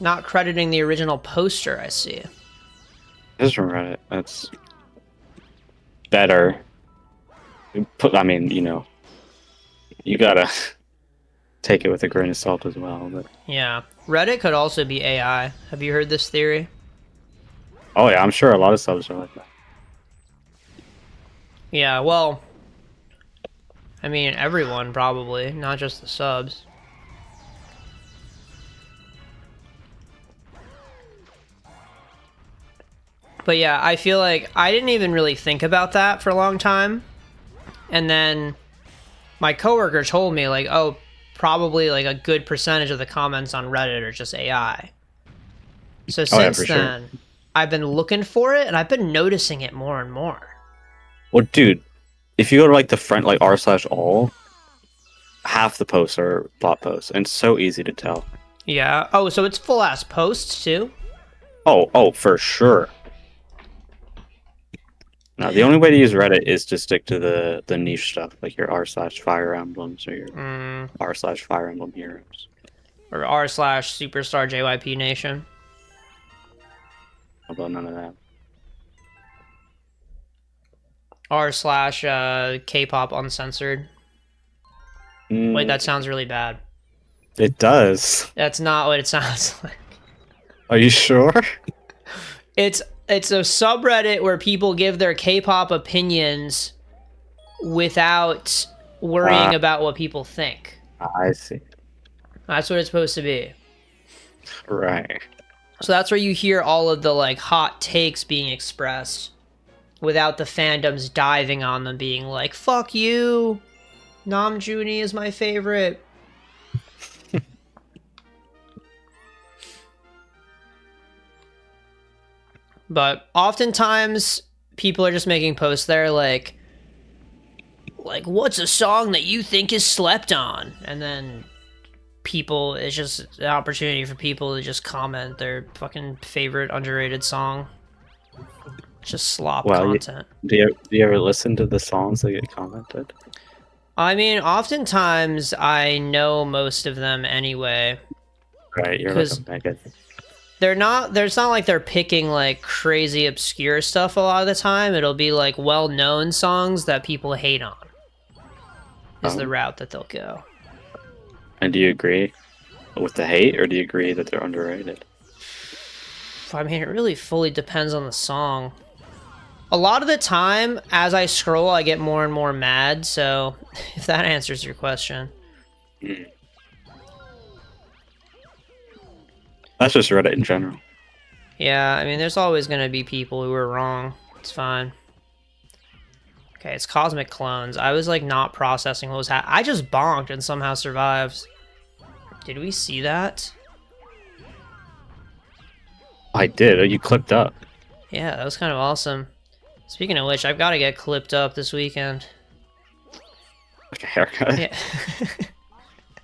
not crediting the original poster, I see. It is from Reddit. That's better. I mean, you know, you gotta take it with a grain of salt as well. But yeah, Reddit could also be AI. Have you heard this theory? Oh yeah, I'm sure a lot of subs are like that. Yeah, well, I mean, everyone probably, not just the subs. But yeah, I feel like I didn't even really think about that for a long time. And then my coworker told me, like, oh, probably like a good percentage of the comments on Reddit are just AI. So since then, I've been looking for it and I've been noticing it more and more. Well, dude, if you go to like the front, like r/all, half the posts are bot posts, and it's so easy to tell. Yeah. Oh, so it's full ass posts too? Oh, for sure. Now, the only way to use Reddit is to stick to the niche stuff, like your r/Fire Emblems or your r/Fire Emblem Heroes. Or r/Superstar JYP Nation. How about none of that? r/K-pop Uncensored. Wait, that sounds really bad. It does. That's not what it sounds like. Are you sure? It's a subreddit where people give their K-pop opinions without worrying about what people think. I see. That's what it's supposed to be. Right. So that's where you hear all of the like hot takes being expressed without the fandoms diving on them being like, fuck you, Namjoon is my favorite. But oftentimes people are just making posts there like what's a song that you think is slept on? And then people, it's just an opportunity for people to just comment their fucking favorite underrated song. Just slop content. Do you ever listen to the songs that get commented? I mean, oftentimes I know most of them anyway. Right, you're like a mega. There's not like they're picking like crazy obscure stuff a lot of the time. It'll be like well-known songs that people hate on. Is the route that they'll go. And do you agree with the hate, or do you agree that they're underrated? I mean, it really fully depends on the song. A lot of the time, as I scroll, I get more and more mad, so if that answers your question. That's just Reddit in general. Yeah, I mean, there's always going to be people who are wrong. It's fine. Okay, it's Cosmic Clones. I was, like, not processing what was happening. I just bonked and somehow survived. Did we see that? I did. You clipped up. Yeah, that was kind of awesome. Speaking of which, I've got to get clipped up this weekend. Like a haircut? Yeah.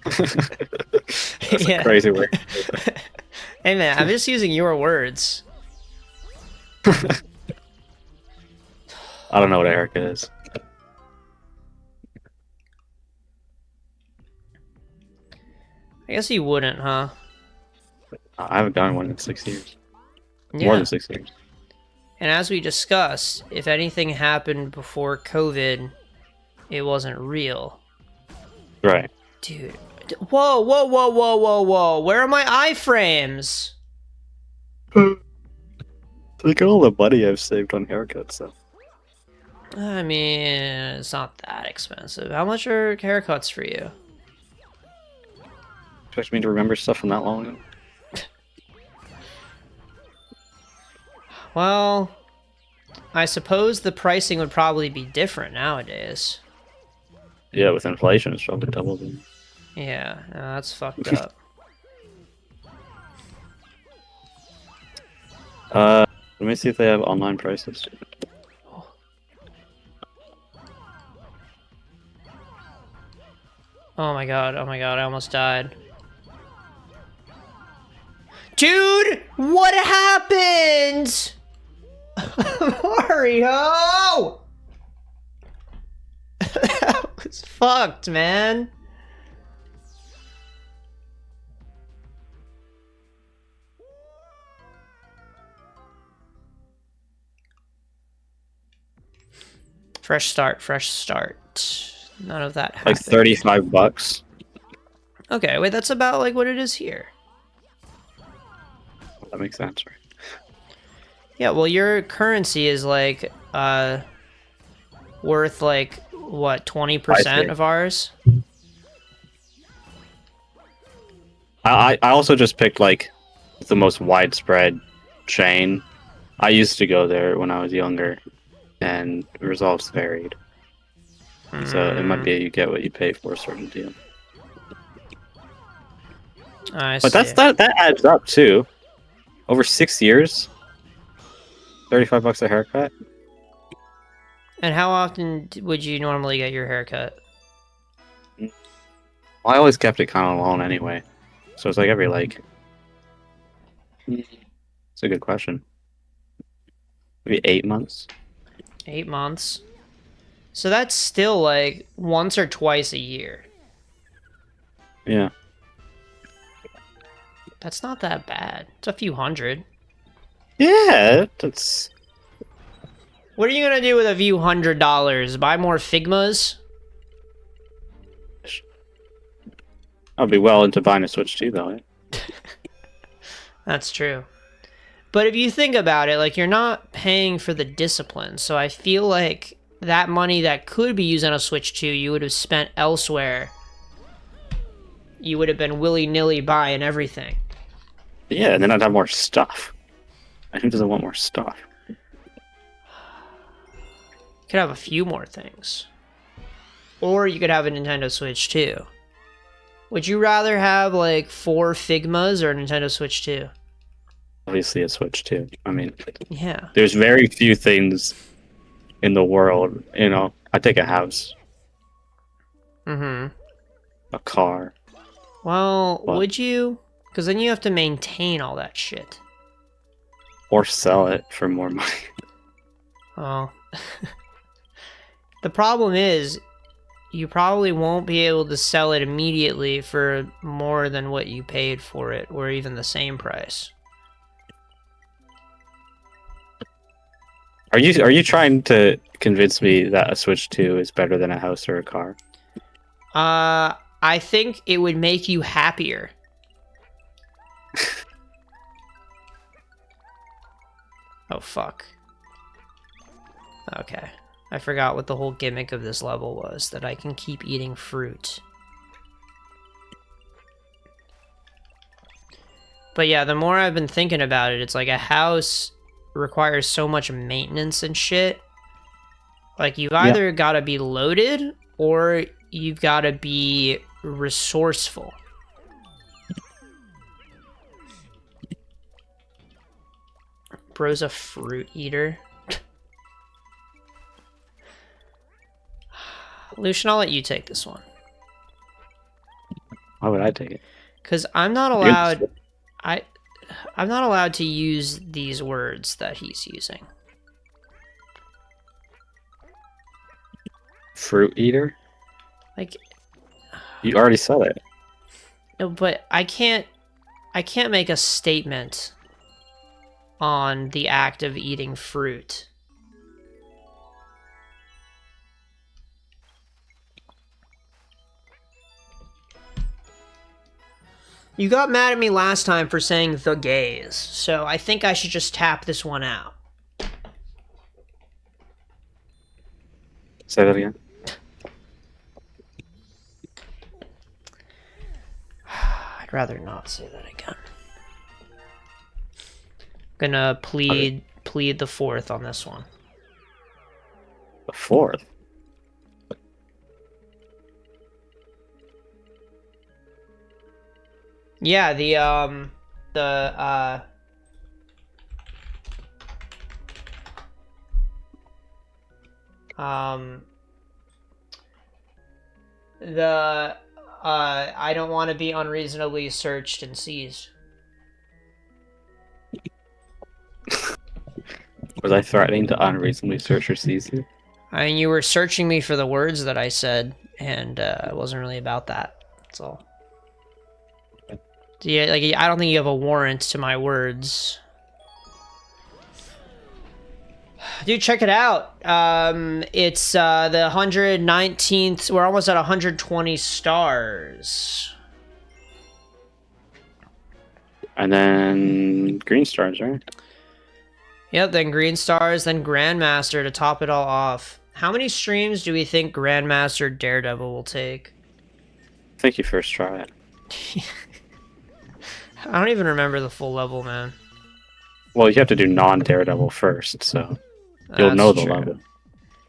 That's a crazy word. Hey man, I'm just using your words. I don't know what a haircut is. I guess you wouldn't, huh? I haven't gotten one in 6 years. Yeah. More than 6 years. And as we discussed, if anything happened before COVID, it wasn't real. Right. Dude. Whoa, whoa, whoa, whoa, whoa, whoa. Where are my iframes? Look at all the money I've saved on haircuts, so. I mean, it's not that expensive. How much are haircuts for you? Expect me to remember stuff from that long ago? Well, I suppose the pricing would probably be different nowadays. Yeah, with inflation, it's probably doubled. Yeah, no, that's fucked up. Let me see if they have online prices. Oh my god, I almost died. Dude, what happened? Mario! That was fucked, man. Fresh start, fresh start. None of that happened. Like $35. Okay, wait, that's about like what it is here. That makes sense, right? Yeah, well, your currency is like worth like what, 20% of ours? I also just picked like the most widespread chain. I used to go there when I was younger, and the results varied. So it might be you get what you pay for a certain deal. But that adds up too. Over 6 years, $35 a haircut. And how often would you normally get your haircut? Well, I always kept it kind of long anyway, so it's like every like It's a good question. Maybe 8 months. 8 months. So that's still like once or twice a year. Yeah. That's not that bad. It's a few hundred. Yeah, that's... What are you gonna do with a few $100? Buy more Figmas? I'll be well into buying a Switch 2, though. Eh? That's true. But if you think about it, like, you're not paying for the discipline, so I feel like that money that could be used on a Switch 2, you would have spent elsewhere. You would have been willy-nilly buying everything. Yeah, and then I'd have more stuff. And who doesn't want more stuff? You could have a few more things. Or you could have a Nintendo Switch 2. Would you rather have, like, 4 Figmas or a Nintendo Switch 2? Obviously a Switch 2. I mean, Yeah. there's very few things in the world, you know. I take a house, Mm-hmm. a car. Well, What? would you? Because then you have to maintain all that shit. Or sell it for more money. Oh. The problem is, you probably won't be able to sell it immediately for more than what you paid for it, or even the same price. Are you trying to convince me that a Switch 2 is better than a house or a car? I think it would make you happier. Oh, fuck. Okay. I forgot what the whole gimmick of this level was, that I can keep eating fruit. But yeah, the more I've been thinking about it, it's like a house requires so much maintenance and shit. Like, you've either got to be loaded, or you've got to be resourceful. Bro's a fruit eater. Lucian, I'll let you take this one. Why would I take it? Because I'm not allowed... I'm not allowed to use these words that he's using. Fruit eater? Like... You already said it. No, but I can't make a statement on the act of eating fruit. You got mad at me last time for saying the gays, so I think I should just tap this one out. Say that again. I'd rather not say that again. I'm gonna plead the fourth on this one. The fourth? Yeah, the I don't want to be unreasonably searched and seized. Was I threatening to unreasonably search or seize you? I mean, you were searching me for the words that I said, and it wasn't really about that. That's all. Yeah, like, I don't think you have a warrant to my words. Dude, check it out. It's the 119th. We're almost at 120 stars. And then green stars, right? Yep, then green stars, then Grandmaster to top it all off. How many streams do we think Grandmaster Daredevil will take? I think you first try it. I don't even remember the full level, man. Well, you have to do non-Daredevil first, so you'll That's know the true. level.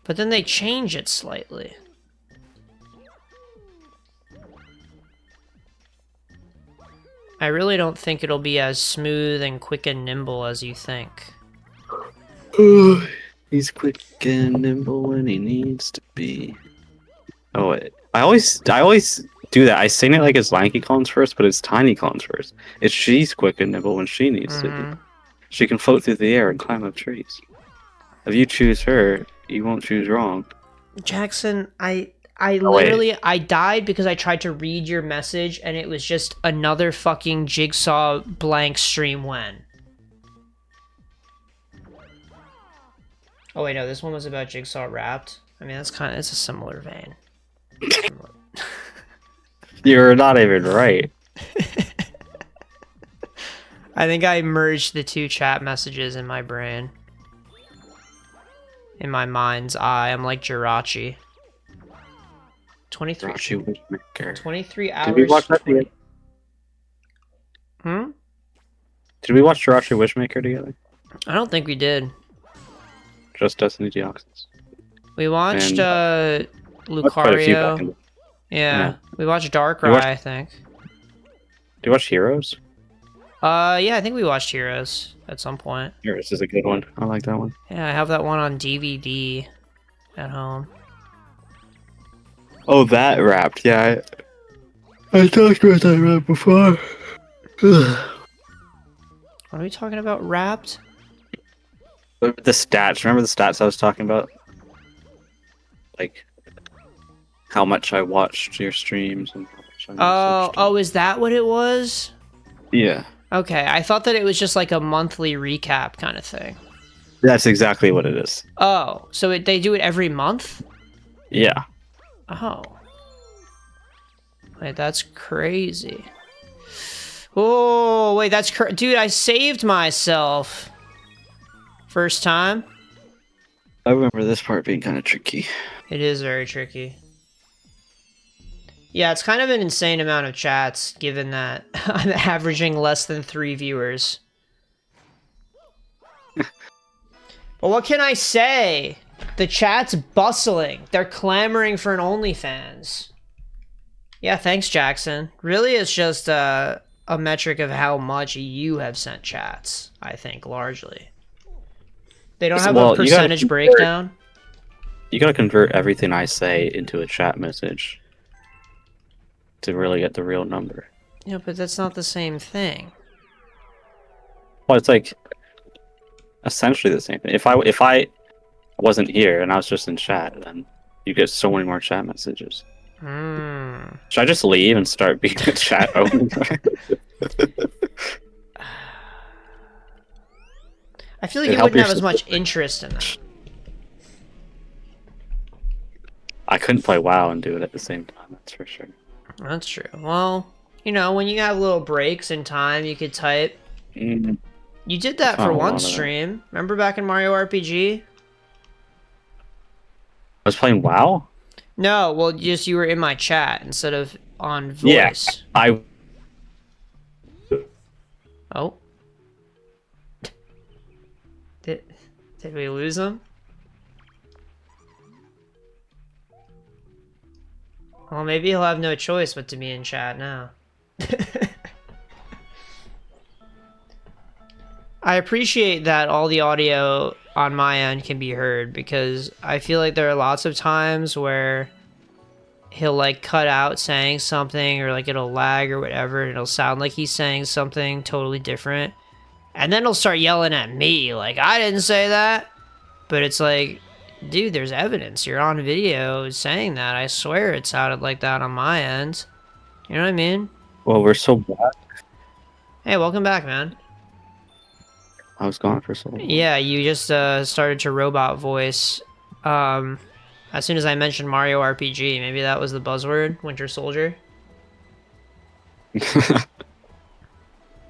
But then they change it slightly. I really don't think it'll be as smooth and quick and nimble as you think. He's quick and nimble when he needs to be. Oh, I always do that. I sing it like it's lanky clones first, but it's tiny clones first. She's quick and nimble when she needs to be. She can float through the air and climb up trees. If you choose her, you won't choose wrong. Jackson, I Oh, wait. literally I died because I tried to read your message and it was just another fucking Jigsaw blank stream when. Oh wait, no, this one was about Jigsaw Wrapped. I mean, it's a similar vein. You're not even right. I think I merged the two chat messages in my brain. In my mind's eye, I'm like Jirachi. 23, Jirachi Wishmaker. 23 hours. Did we watch that together? Hmm? Did we watch Jirachi Wishmaker together? I don't think we did. Just Destiny Deoxys. We watched Watched quite a few back in Lucario. the- Yeah. We watched Darkrai, You watched- I think. Do you watch Heroes? Yeah, I think we watched Heroes at some point. Heroes is a good one. I like that one. Yeah, I have that one on DVD at home. Oh, that Wrapped. Yeah, I talked about that Wrapped before. What are we talking about? Wrapped? The stats. Remember the stats I was talking about? Like, how much I watched your streams and how much I messaged. Oh, is that what it was? Yeah. Okay, I thought that it was just like a monthly recap kind of thing. That's exactly what it is. Oh, so they do it every month? Yeah. Oh. Wait, that's crazy. Oh, wait, that's dude, I saved myself. First time? I remember this part being kind of tricky. It is very tricky. Yeah, it's kind of an insane amount of chats, given that I'm averaging less than 3 viewers. But what can I say? The chat's bustling. They're clamoring for an OnlyFans. Yeah, thanks, Jackson. Really, it's just a metric of how much you have sent chats, I think, largely. They don't have a percentage breakdown? You gotta convert everything I say into a chat message to really get the real number. Yeah, but that's not the same thing. Well, it's like essentially the same thing. If I wasn't here and I was just in chat, then you get so many more chat messages. Should I just leave and start being a chat only? I feel like you wouldn't have as much interest in that. I couldn't play WoW and do it at the same time, that's for sure. That's true. Well, you know, when you have little breaks in time, you could type. Mm. You did that for one stream. Remember back in Mario RPG? I was playing WoW? No, well, just you were in my chat instead of on voice. Yeah, Oh. Did we lose him? Well, maybe he'll have no choice but to be in chat now. I appreciate that all the audio on my end can be heard, because I feel like there are lots of times where he'll like cut out saying something, or like it'll lag or whatever, and it'll sound like he's saying something totally different. And then he'll start yelling at me like, I didn't say that. But it's like, dude, there's evidence. You're on video saying that. I swear it sounded like that on my end. You know what I mean? Well, we're so bad. Hey, welcome back, man. I was gone for so long. Yeah, you just started to robot voice. As soon as I mentioned Mario RPG, maybe that was the buzzword, Winter Soldier.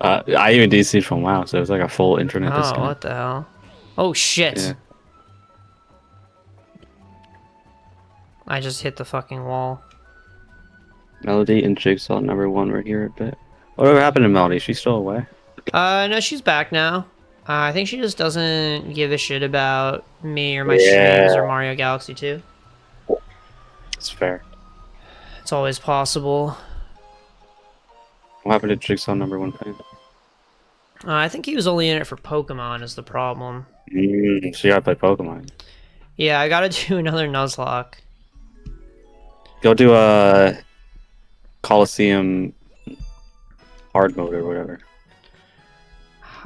I even DC'd from WoW, so it was like a full internet Oh, disconnect. what the hell? Oh, shit. Yeah. I just hit the fucking wall. Melody and Jigsaw #1 were here a bit. Whatever happened to Melody? She's still away? No, she's back now. I think she just doesn't give a shit about me or my Yeah. streams or Mario Galaxy 2. It's fair. It's always possible. What happened to Jigsaw #1 fan? I think he was only in it for Pokemon is the problem. So you gotta play Pokemon. Yeah, I gotta do another Nuzlocke. Go do a Coliseum hard mode or whatever.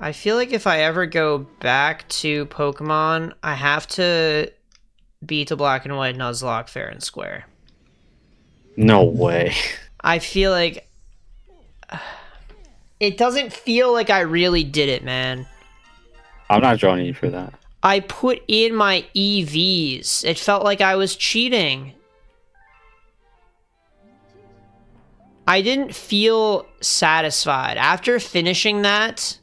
I feel like if I ever go back to Pokemon, I have to beat the Black and White Nuzlocke fair and square. No way. I feel like it doesn't feel like I really did it, man. I'm not joining you for that. I put in my EVs. It felt like I was cheating. I didn't feel satisfied. After finishing that,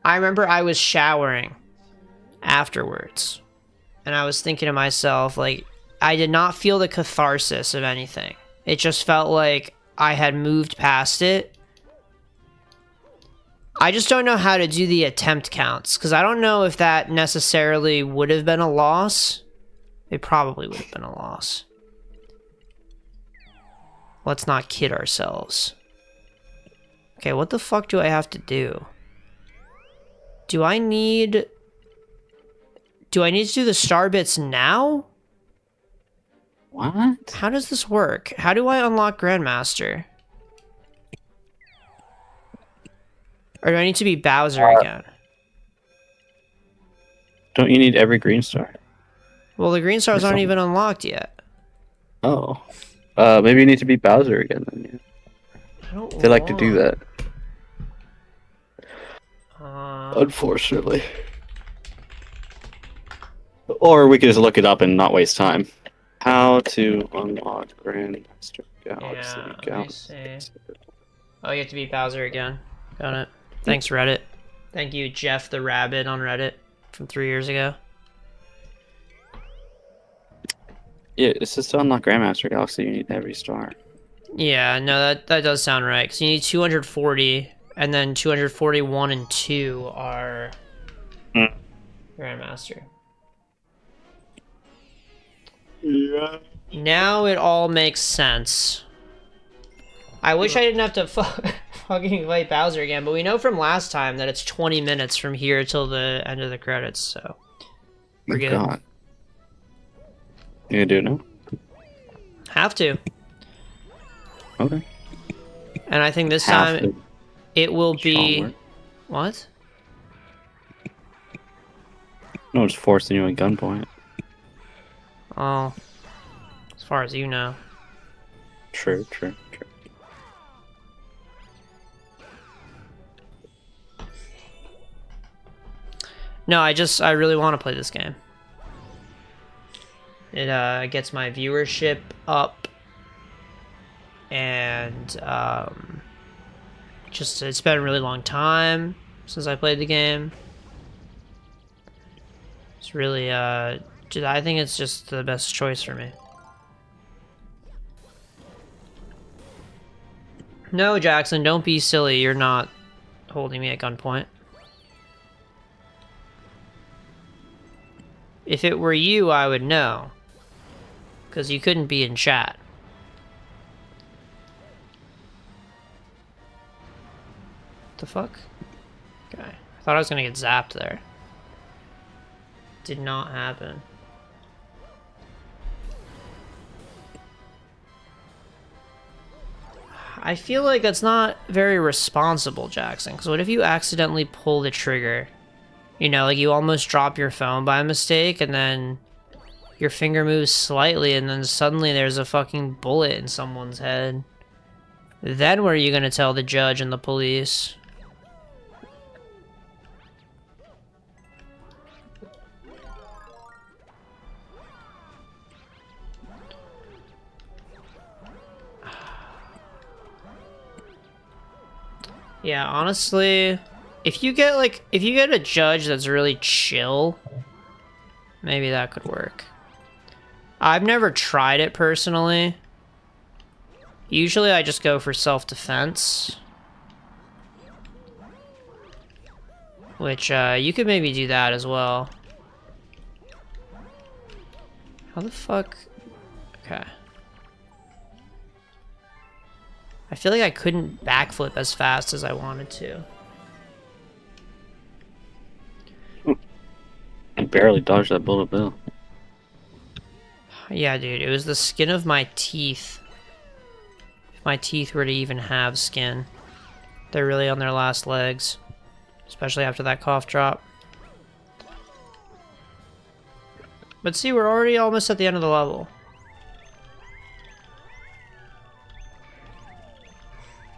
I remember I was showering afterwards. And I was thinking to myself, like, I did not feel the catharsis of anything. It just felt like I had moved past it. I just don't know how to do the attempt counts, because I don't know if that necessarily would have been a loss. It probably would have been a loss. Let's not kid ourselves. Okay, what the fuck do I have to do? Do I need to do the star bits now? What? How does this work? How do I unlock Grandmaster? Or do I need to be Bowser again? Don't you need every green star? Well, the green stars aren't even unlocked yet. Oh. Maybe you need to be Bowser again then. Yeah. I don't They like to do that. want- Unfortunately. Or we could just look it up and not waste time. How to unlock Grandmaster Galaxy. Yeah, let me Galaxy. see. Oh, you have to be Bowser again. Got it. Thanks, Reddit. Thank you, Jeff the Rabbit on Reddit from 3 years ago. Yeah, it's just to unlock Grandmaster Galaxy, you need every star. Yeah, no, that does sound right. Because you need 240, and then 241 and 2 are Grandmaster. Yeah. Now it all makes sense. I wish I didn't have to fucking fight Bowser again, but we know from last time that it's 20 minutes from here till the end of the credits, so we're good. God. You gonna do it now? Have to. Okay. And I think this Have time to. it will be... Strong word. What? No, it's forcing you at gunpoint. Oh. As far as you know. True. No, I really want to play this game. It gets my viewership up, and just it's been a really long time since I played the game. It's really I think it's just the best choice for me. No, Jackson, don't be silly. You're not holding me at gunpoint. If it were you, I would know. Because you couldn't be in chat. What the fuck? Okay. I thought I was gonna get zapped there. Did not happen. I feel like that's not very responsible, Jackson. Because what if you accidentally pull the trigger? You know, like you almost drop your phone by mistake, and then your finger moves slightly, and then suddenly there's a fucking bullet in someone's head. Then what are you gonna tell the judge and the police? Yeah, honestly, if you get a judge that's really chill, maybe that could work. I've never tried it personally. Usually I just go for self-defense. Which, you could maybe do that as well. How the fuck? Okay. I feel like I couldn't backflip as fast as I wanted to. I barely dodged that bullet bill. Yeah, dude, it was the skin of my teeth. If my teeth were to even have skin. They're really on their last legs. especially after that cough drop. But see, we're already almost at the end of the level.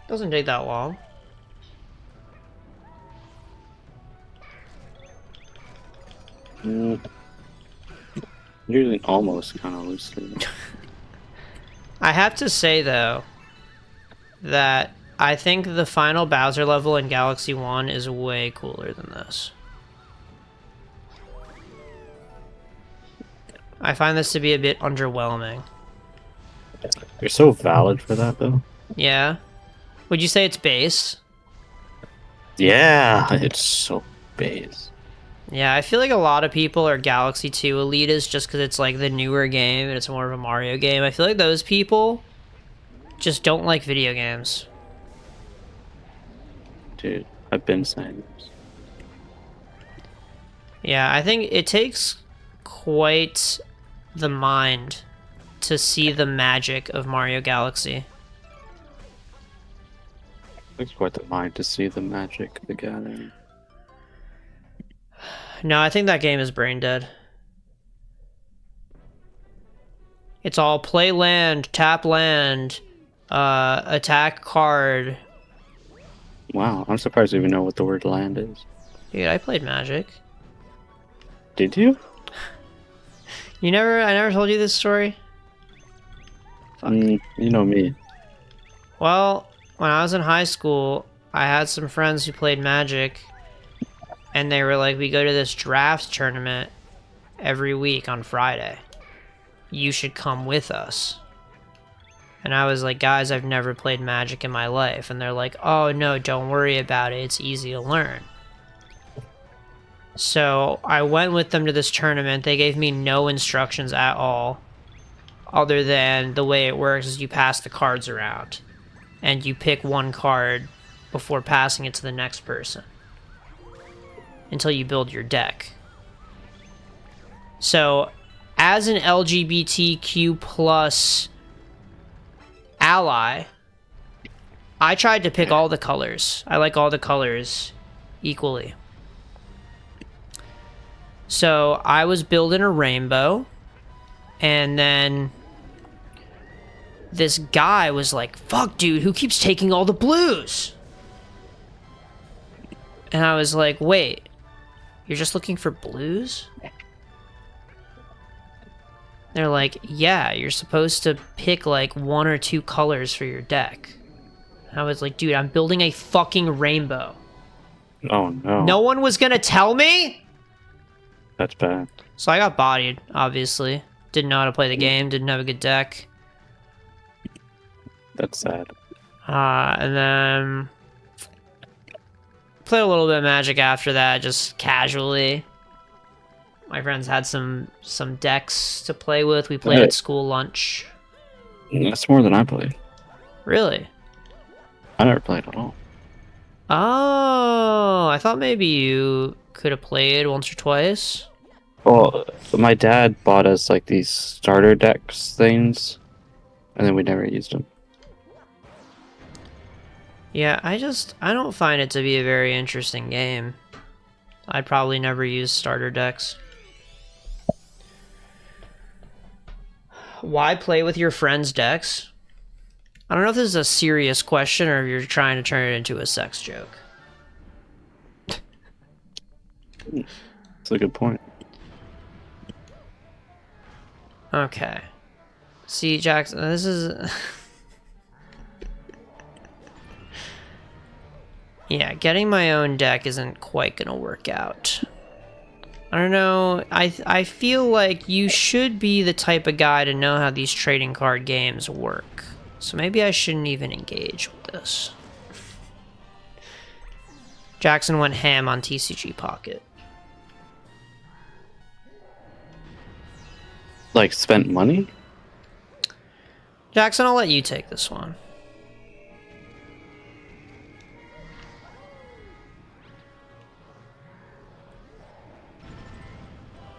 Doesn't take that long. Usually almost kind of loosely. I have to say, though, that I think the final Bowser level in Galaxy 1 is way cooler than this. I find this to be a bit underwhelming. You're so valid for that, though. Yeah? Would you say it's base? Yeah, it's so base. Yeah, I feel like a lot of people are Galaxy 2 elitists just because it's like the newer game and it's more of a Mario game. I feel like those people just don't like video games. Dude, I've been saying this. Yeah, I think it takes quite the mind to see the magic of Mario Galaxy. It's quite the mind to see the magic of the gathering. No, I think that game is brain dead. It's all play land, tap land, attack card. Wow, I'm surprised you even know what the word land is. Dude, I played Magic. Did you? I never told you this story? You know me. Well, when I was in high school, I had some friends who played Magic, and they were like, we go to this draft tournament every week on Friday. You should come with us. And I was like, guys, I've never played Magic in my life. And they're like, oh no, don't worry about it. It's easy to learn. So I went with them to this tournament. They gave me no instructions at all, other than the way it works is you pass the cards around. And you pick one card before passing it to the next person until you build your deck. So, as an LGBTQ plus ally, I tried to pick all the colors. I like all the colors equally. So, I was building a rainbow, and then this guy was like, fuck, dude, who keeps taking all the blues? And I was like, wait, you're just looking for blues? They're like, yeah, you're supposed to pick like 1 or 2 colors for your deck. I was like, dude, I'm building a fucking rainbow. Oh no. No one was gonna tell me? That's bad. So I got bodied, obviously. Didn't know how to play the game, didn't have a good deck. That's sad. And then played a little bit of Magic after that, just casually. My friends had some decks to play with. We played at school lunch. That's more than I played. Really? I never played at all. Oh, I thought maybe you could have played once or twice. Well, my dad bought us like these starter decks things, and then we never used them. Yeah, I don't find it to be a very interesting game. I'd probably never use starter decks. Why play with your friends' decks? I don't know if this is a serious question or if you're trying to turn it into a sex joke. That's a good point. Okay. See, Jackson, this is... Yeah, getting my own deck isn't quite gonna work out. I don't know, I feel like you should be the type of guy to know how these trading card games work. So maybe I shouldn't even engage with this. Jackson went ham on TCG Pocket. Like, spent money? Jackson, I'll let you take this one.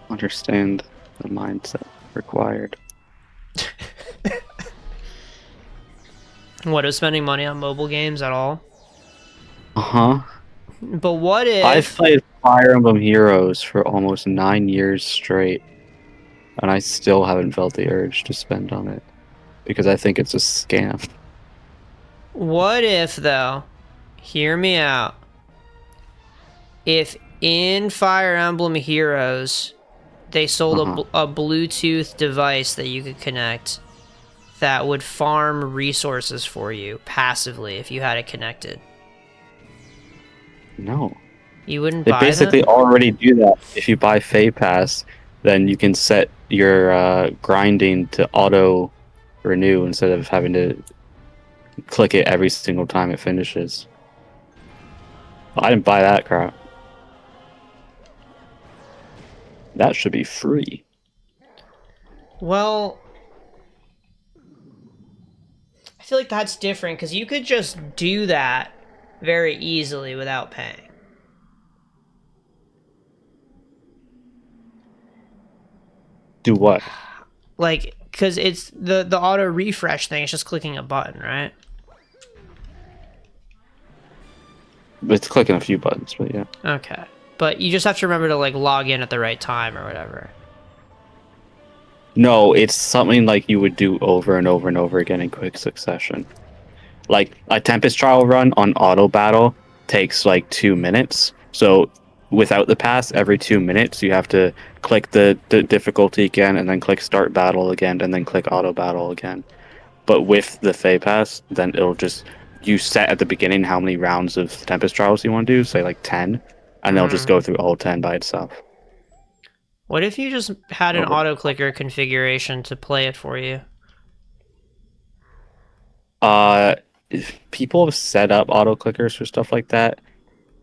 Understand the mindset required. What, is spending money on mobile games at all? Uh-huh. But what I've if... played Fire Emblem Heroes for almost 9 years straight, and I still haven't felt the urge to spend on it because I think it's a scam. What if, though, hear me out, if in Fire Emblem Heroes they sold a Bluetooth device that you could connect that would farm resources for you passively if you had it connected? No. You wouldn't They buy basically that? already do that. If you buy Fay Pass, then you can set your grinding to auto renew instead of having to click it every single time it finishes. I didn't buy that crap. That should be free. Well, I feel like that's different because you could just do that very easily without paying. Do what? Like, because it's the auto refresh thing, it's just clicking a button, right? It's clicking a few buttons, but yeah. Okay. But you just have to remember to, like, log in at the right time or whatever. No, it's something like you would do over and over and over again in quick succession. Like a Tempest trial run on auto battle takes like 2 minutes. So without the pass, every 2 minutes you have to click the difficulty again, and then click start battle again, and then click auto battle again. But with the Fay Pass, then it'll just you set at the beginning how many rounds of Tempest trials you want to do, say like 10, and they'll just go through all 10 by itself. What if you just had an Over. auto clicker configuration to play it for you? People have set up auto clickers for stuff like that,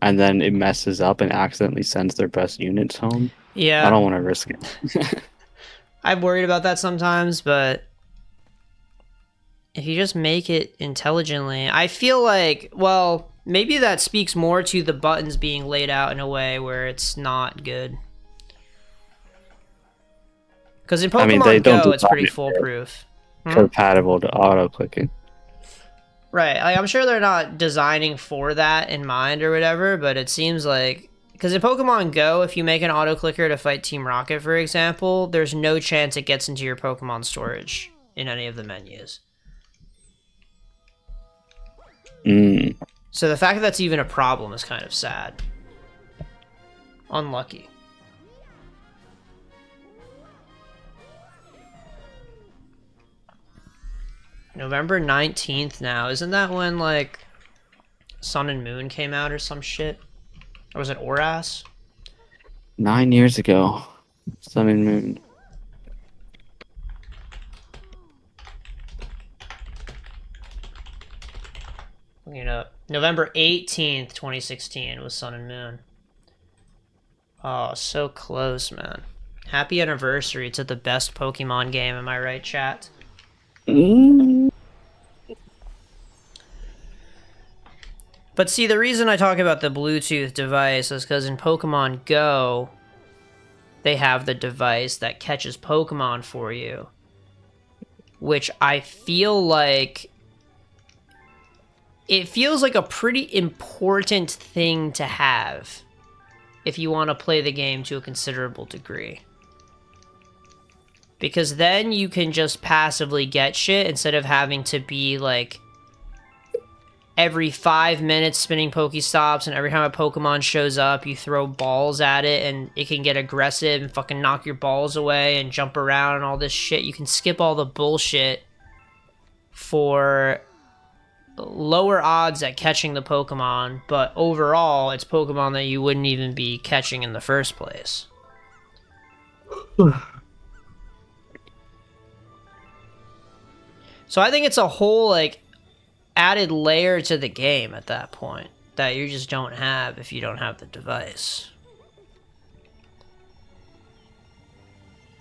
and then it messes up and accidentally sends their best units home. Yeah. I don't want to risk it. I'm worried about that sometimes, but if you just make it intelligently, I feel like, well, maybe that speaks more to the buttons being laid out in a way where it's not good. Because in Pokemon Go, it's pretty foolproof. Compatible to auto clicking. Right. Like, I'm sure they're not designing for that in mind or whatever, but it seems like... Because in Pokemon Go, if you make an auto clicker to fight Team Rocket, for example, there's no chance it gets into your Pokemon storage in any of the menus. So the fact that that's even a problem is kind of sad. Unlucky. November 19th now. Isn't that when, like, Sun and Moon came out or some shit? Or was it ORAS? 9 years ago. Sun and Moon. You know, November 18th, 2016 was Sun and Moon. Oh, so close, man. Happy anniversary to the best Pokemon game, am I right, chat? But see, the reason I talk about the Bluetooth device is because in Pokemon Go, they have the device that catches Pokemon for you. Which I feel like... It feels like a pretty important thing to have if you want to play the game to a considerable degree. Because then you can just passively get shit instead of having to be, like, every 5 minutes spinning Pokestops, and every time a Pokemon shows up, you throw balls at it, and it can get aggressive and fucking knock your balls away and jump around and all this shit. You can skip all the bullshit for lower odds at catching the Pokemon, but overall, it's Pokemon that you wouldn't even be catching in the first place. So I think it's a whole, like, added layer to the game at that point that you just don't have if you don't have the device.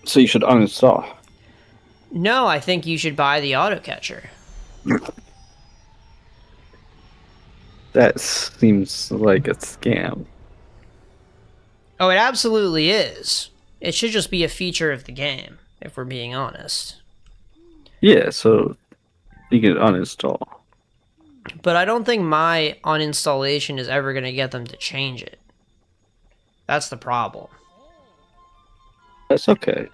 So you should uninstall. No, I think you should buy the auto catcher. That seems like a scam. Oh, it absolutely is. It should just be a feature of the game, if we're being honest. Yeah, so you can uninstall. But I don't think my uninstallation is ever going to get them to change it. That's the problem. That's okay.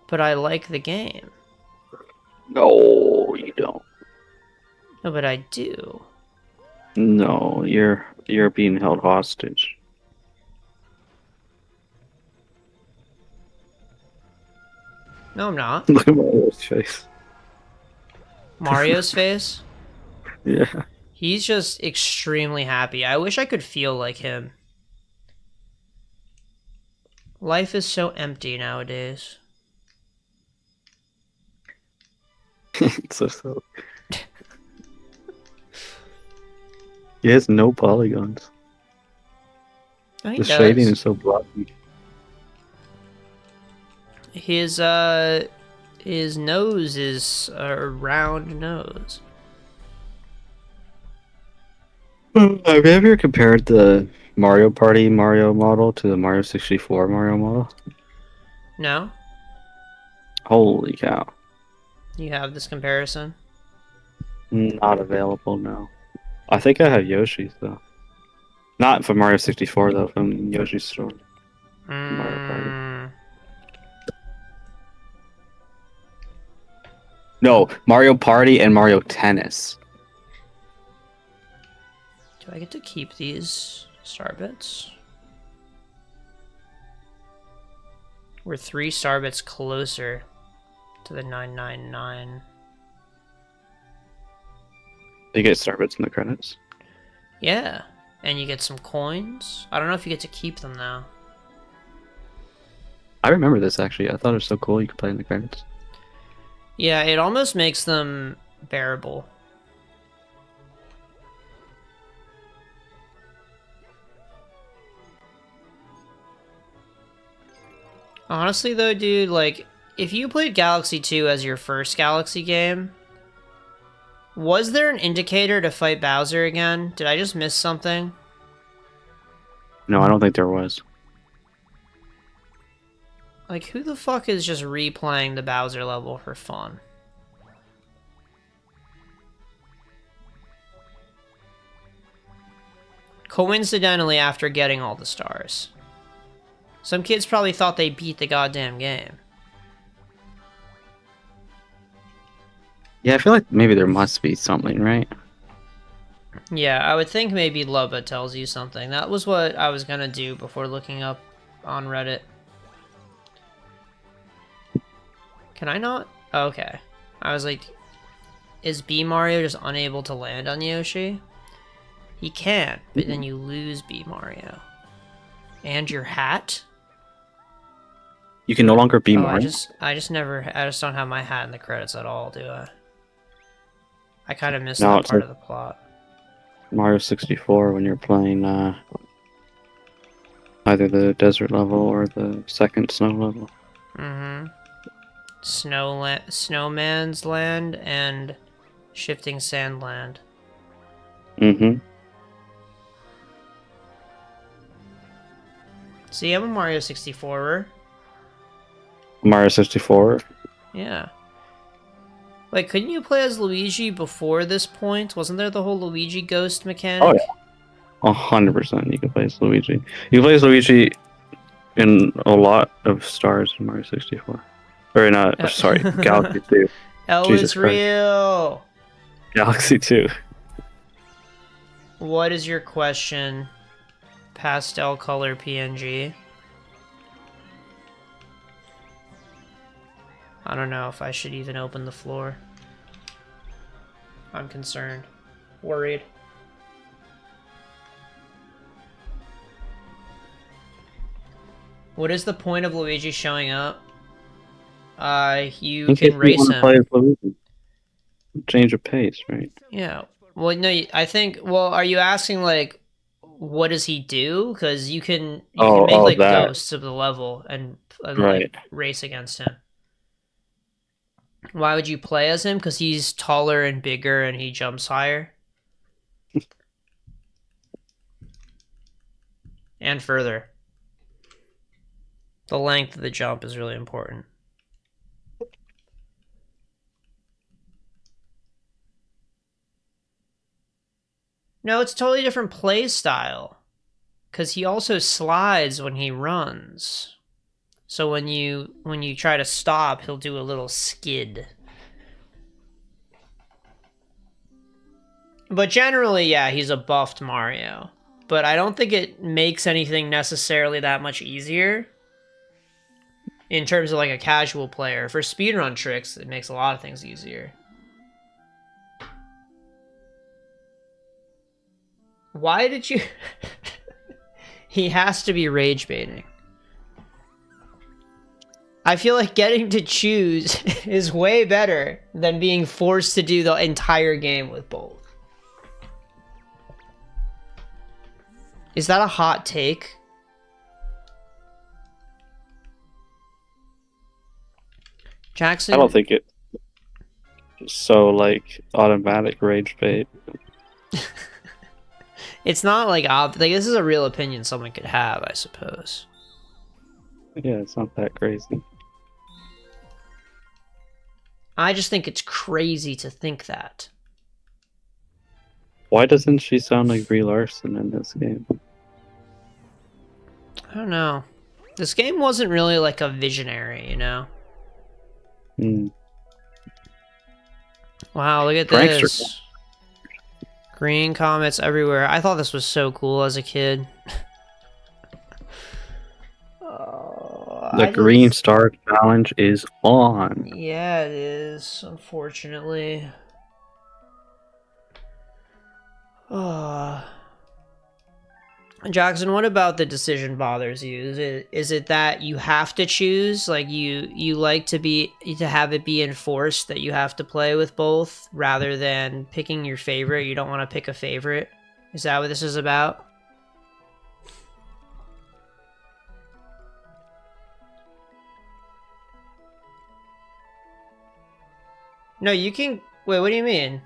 But I like the game. No, you don't. No, but I do. No, you're being held hostage. No, I'm not. Look at Mario's face. Mario's face? Yeah. He's just extremely happy. I wish I could feel like him. Life is so empty nowadays. So. He has no polygons. Oh, he The does. shading is so blocky. His nose is a round nose. Have you ever compared the Mario Party Mario model to the Mario 64 Mario model? No? Holy cow. You have this comparison? Not available now. I think I have Yoshi's though. Not from Mario 64 though, from Yoshi's store. Mario Party. No, Mario Party and Mario Tennis. Do I get to keep these star bits? We're 3 star bits closer to the 999. You get Starbits in the credits. Yeah, and you get some coins. I don't know if you get to keep them though. I remember this actually. I thought it was so cool you could play in the credits. Yeah, it almost makes them bearable. Honestly though, dude, like, if you played Galaxy 2 as your first Galaxy game, was there an indicator to fight Bowser again? Did I just miss something? No, I don't think there was. Like, who the fuck is just replaying the Bowser level for fun? Coincidentally, after getting all the stars. Some kids probably thought they beat the goddamn game. Yeah, I feel like maybe there must be something, right? Yeah, I would think maybe Lubba tells you something. That was what I was gonna do before looking up on Reddit. Can I not? Oh, okay. I was like, is B Mario just unable to land on Yoshi? He can, but then you lose B Mario. And your hat? You can no longer be Oh, Mario. I just don't have my hat in the credits at all, do I? I kind of missed No, that it's part like of the plot. Mario 64 when you're playing either the desert level or the second snow level. Mm-hmm. Snowman's Land and Shifting Sand Land. Mm-hmm. See, I'm a Mario 64er. Mario 64. Yeah. Like, couldn't you play as Luigi before this point? Wasn't there the whole Luigi ghost mechanic? Oh yeah, 100%. You can play as Luigi. You can play as Luigi in a lot of stars in Mario 64. Or not? Sorry, Galaxy 2. Oh, Jesus it's Christ. real! Galaxy 2. What is your question? Pastel color PNG? I don't know if I should even open the floor. I'm concerned. Worried. What is the point of Luigi showing up? You In case can race wanna him. play as Luigi. Change of pace, right? Yeah. Well, no, I think. Well, are you asking like, what does he do? Because you can make like that. ghosts of the level and Right. like race against him. Why would you play as him? Because he's taller and bigger and he jumps higher and further. The length of the jump is really important. No, it's a totally different play style. Because he also slides when he runs. So when you try to stop, he'll do a little skid. But generally, yeah, he's a buffed Mario. But I don't think it makes anything necessarily that much easier. In terms of like a casual player. For speedrun tricks, it makes a lot of things easier. Why did you... He has to be rage baiting. I feel like getting to choose is way better than being forced to do the entire game with both. Is that a hot take? Jackson? I don't think it's so, like, automatic rage bait. It's not like this is a real opinion someone could have, I suppose. Yeah, it's not that crazy. I just think it's crazy to think that. Why doesn't she sound like Brie Larson in this game? I don't know. This game wasn't really like a visionary, you know? Wow, look at this. Green comets everywhere. I thought this was so cool as a kid. The Green Star Challenge is on. Yeah, it is, unfortunately. Jackson, what about the decision bothers you? Is it that you have to choose? Like you like to have it be enforced that you have to play with both rather than picking your favorite? You don't want to pick a favorite? Is that what this is about? No, you can... Wait, what do you mean?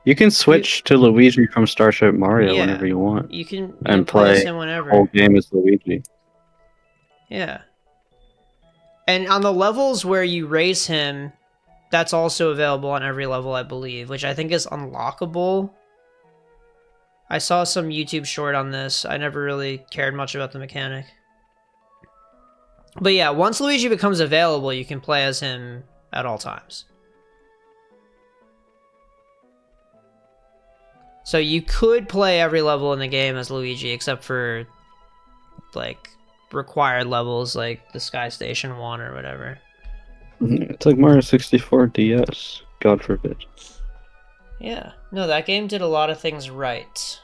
You can switch to Luigi from Starship Mario whenever you want. You can play him whenever. The whole game as Luigi. Yeah. And on the levels where you race him, that's also available on every level, I believe, which I think is unlockable. I saw some YouTube short on this. I never really cared much about the mechanic. But yeah, once Luigi becomes available, you can play as him at all times. So you could play every level in the game as Luigi, except for, like, required levels, like the Sky Station 1 or whatever. It's like Mario 64 DS, God forbid. Yeah. No, that game did a lot of things right.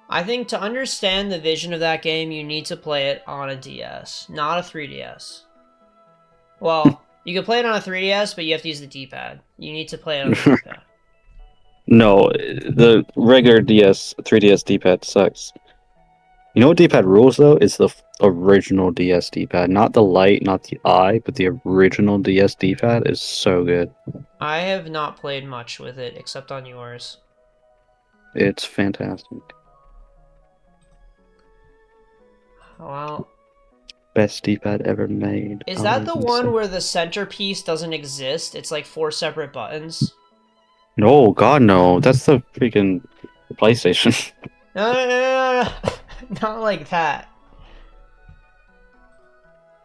I think to understand the vision of that game, you need to play it on a DS, not a 3DS. Well, you can play it on a 3DS, but you have to use the D-pad. You need to play it on the D-pad. No, the regular 3DS D-pad sucks. You know what D-pad rules, though? It's the original DS D-pad. Not the Lite, not the I, but the original DS D-pad is so good. I have not played much with it, except on yours. It's fantastic. Well... Best D-pad ever made. Is that the one where the centerpiece doesn't exist? It's like 4 separate buttons? No, God, no. That's the freaking PlayStation. No. Not like that.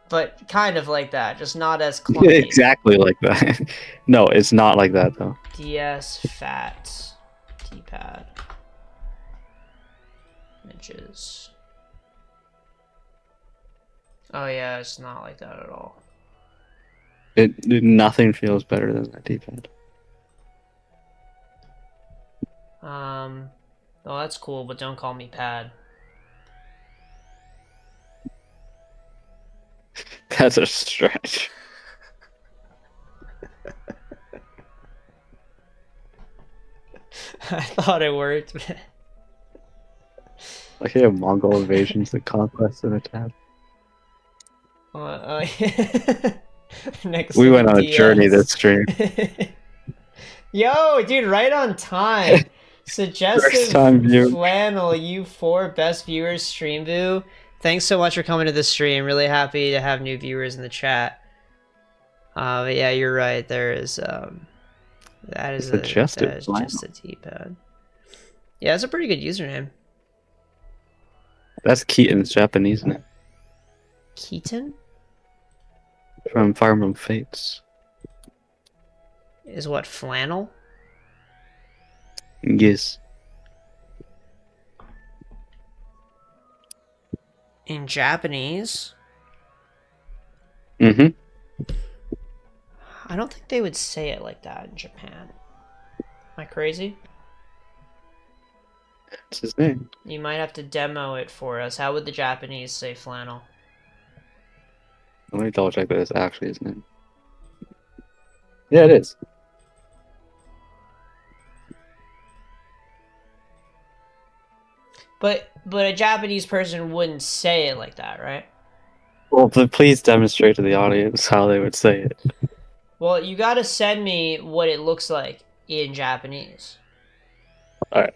But kind of like that, just not as clunky. Exactly like that. No, it's not like that, though. DS Fat D-pad. Images. Oh yeah, it's not like that at all. Nothing feels better than that D-pad. Oh, that's cool, but don't call me Pad. That's a stretch. I thought it worked. Like you have Mongol invasions, the conquest in a tab. Next we went on a DS. journey this stream. Yo, dude, right on time. Suggestive flannel, you 4 best viewers stream view. Thanks so much for coming to the stream. Really happy to have new viewers in the chat. But yeah, you're right. There is That is Suggested that is flannel. just a D-pad. Yeah, that's a pretty good username. That's Keaton's Japanese name Keaton from Fire Emblem Fates. is what, flannel? Yes. In Japanese? Mm-hmm. I don't think they would say it like that in Japan. Am I crazy? That's his name. You might have to demo it for us. How would the Japanese say flannel? Let me double check that it's actually his name. Yeah, it is. But a Japanese person wouldn't say it like that, right? Well, but please demonstrate to the audience how they would say it. Well, you gotta send me what it looks like in Japanese. Alright.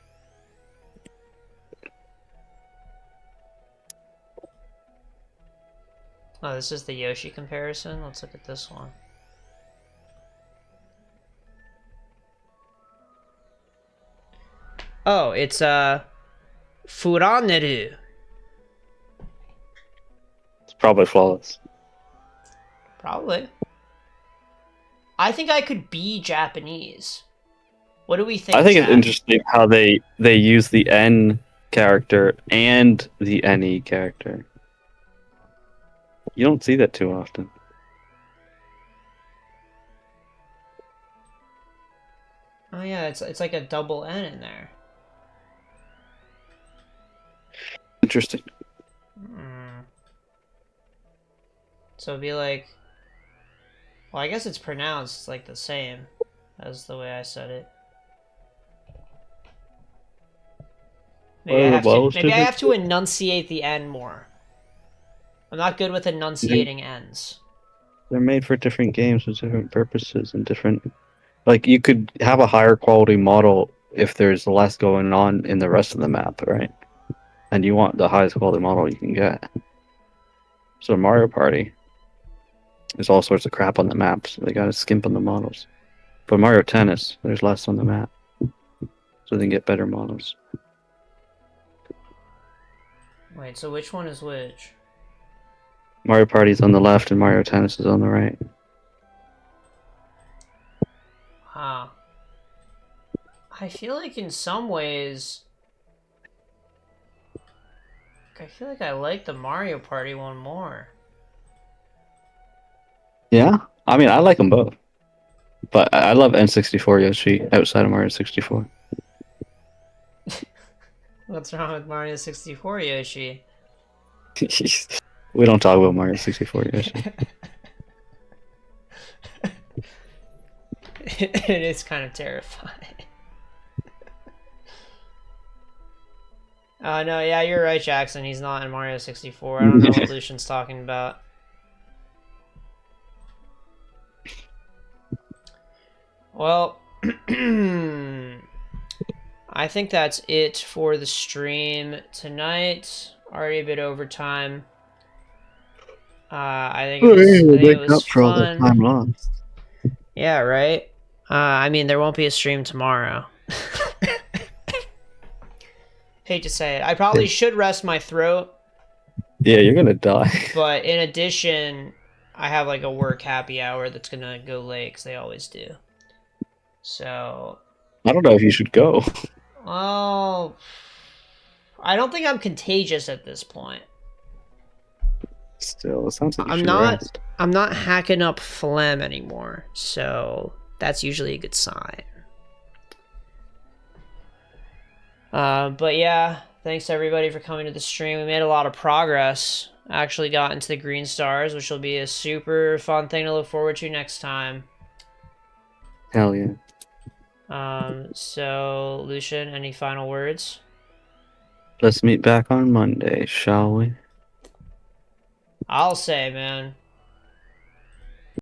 Oh, this is the Yoshi comparison. Let's look at this one. Oh, it's Furaneru. It's probably flawless. Probably. I think I could be Japanese. What do we think? I think it's Chat? interesting how they use the N character and the NE character. You don't see that too often. Oh yeah, it's like a double N in there. Interesting. So it'd be like, well, I guess it's pronounced like the same as the way I said it. Maybe I have to enunciate the N more. I'm not good with enunciating N's. They're made for different games with different purposes and different. Like you could have a higher quality model if there's less going on in the rest of the map, right? And you want the highest quality model you can get. So Mario Party, there's all sorts of crap on the map, so they gotta skimp on the models. But Mario Tennis, there's less on the map, so they can get better models. Wait, so which one is which? Mario Party's on the left and Mario Tennis is on the right. Ah. I feel like in some ways, I feel like I like the Mario Party one more. Yeah, I mean I like them both, but I love N64 Yoshi outside of Mario 64. What's wrong with Mario 64 Yoshi? We don't talk about Mario 64 Yoshi. It is kind of terrifying. No, yeah, you're right, Jackson. He's not in Mario 64. I don't know what Lucian's talking about. Well, I think that's it for the stream tonight. Already a bit over time. I think it was fun. Time lost. Yeah, right? I mean, there won't be a stream tomorrow. Hate to say it. I probably should rest my throat. Yeah, you're gonna die. But in addition, I have like a work happy hour that's gonna go late, because they always do. So... I don't know if you should go. Well... I don't think I'm contagious at this point. Still, it sounds like you should rest. I'm not hacking up phlegm anymore, so that's usually a good sign. But yeah, thanks everybody for coming to the stream. We made a lot of progress. Actually got into the green stars, which will be a super fun thing to look forward to next time. Hell yeah. So Lucian, any final words? Let's meet back on Monday, shall we? I'll say, man,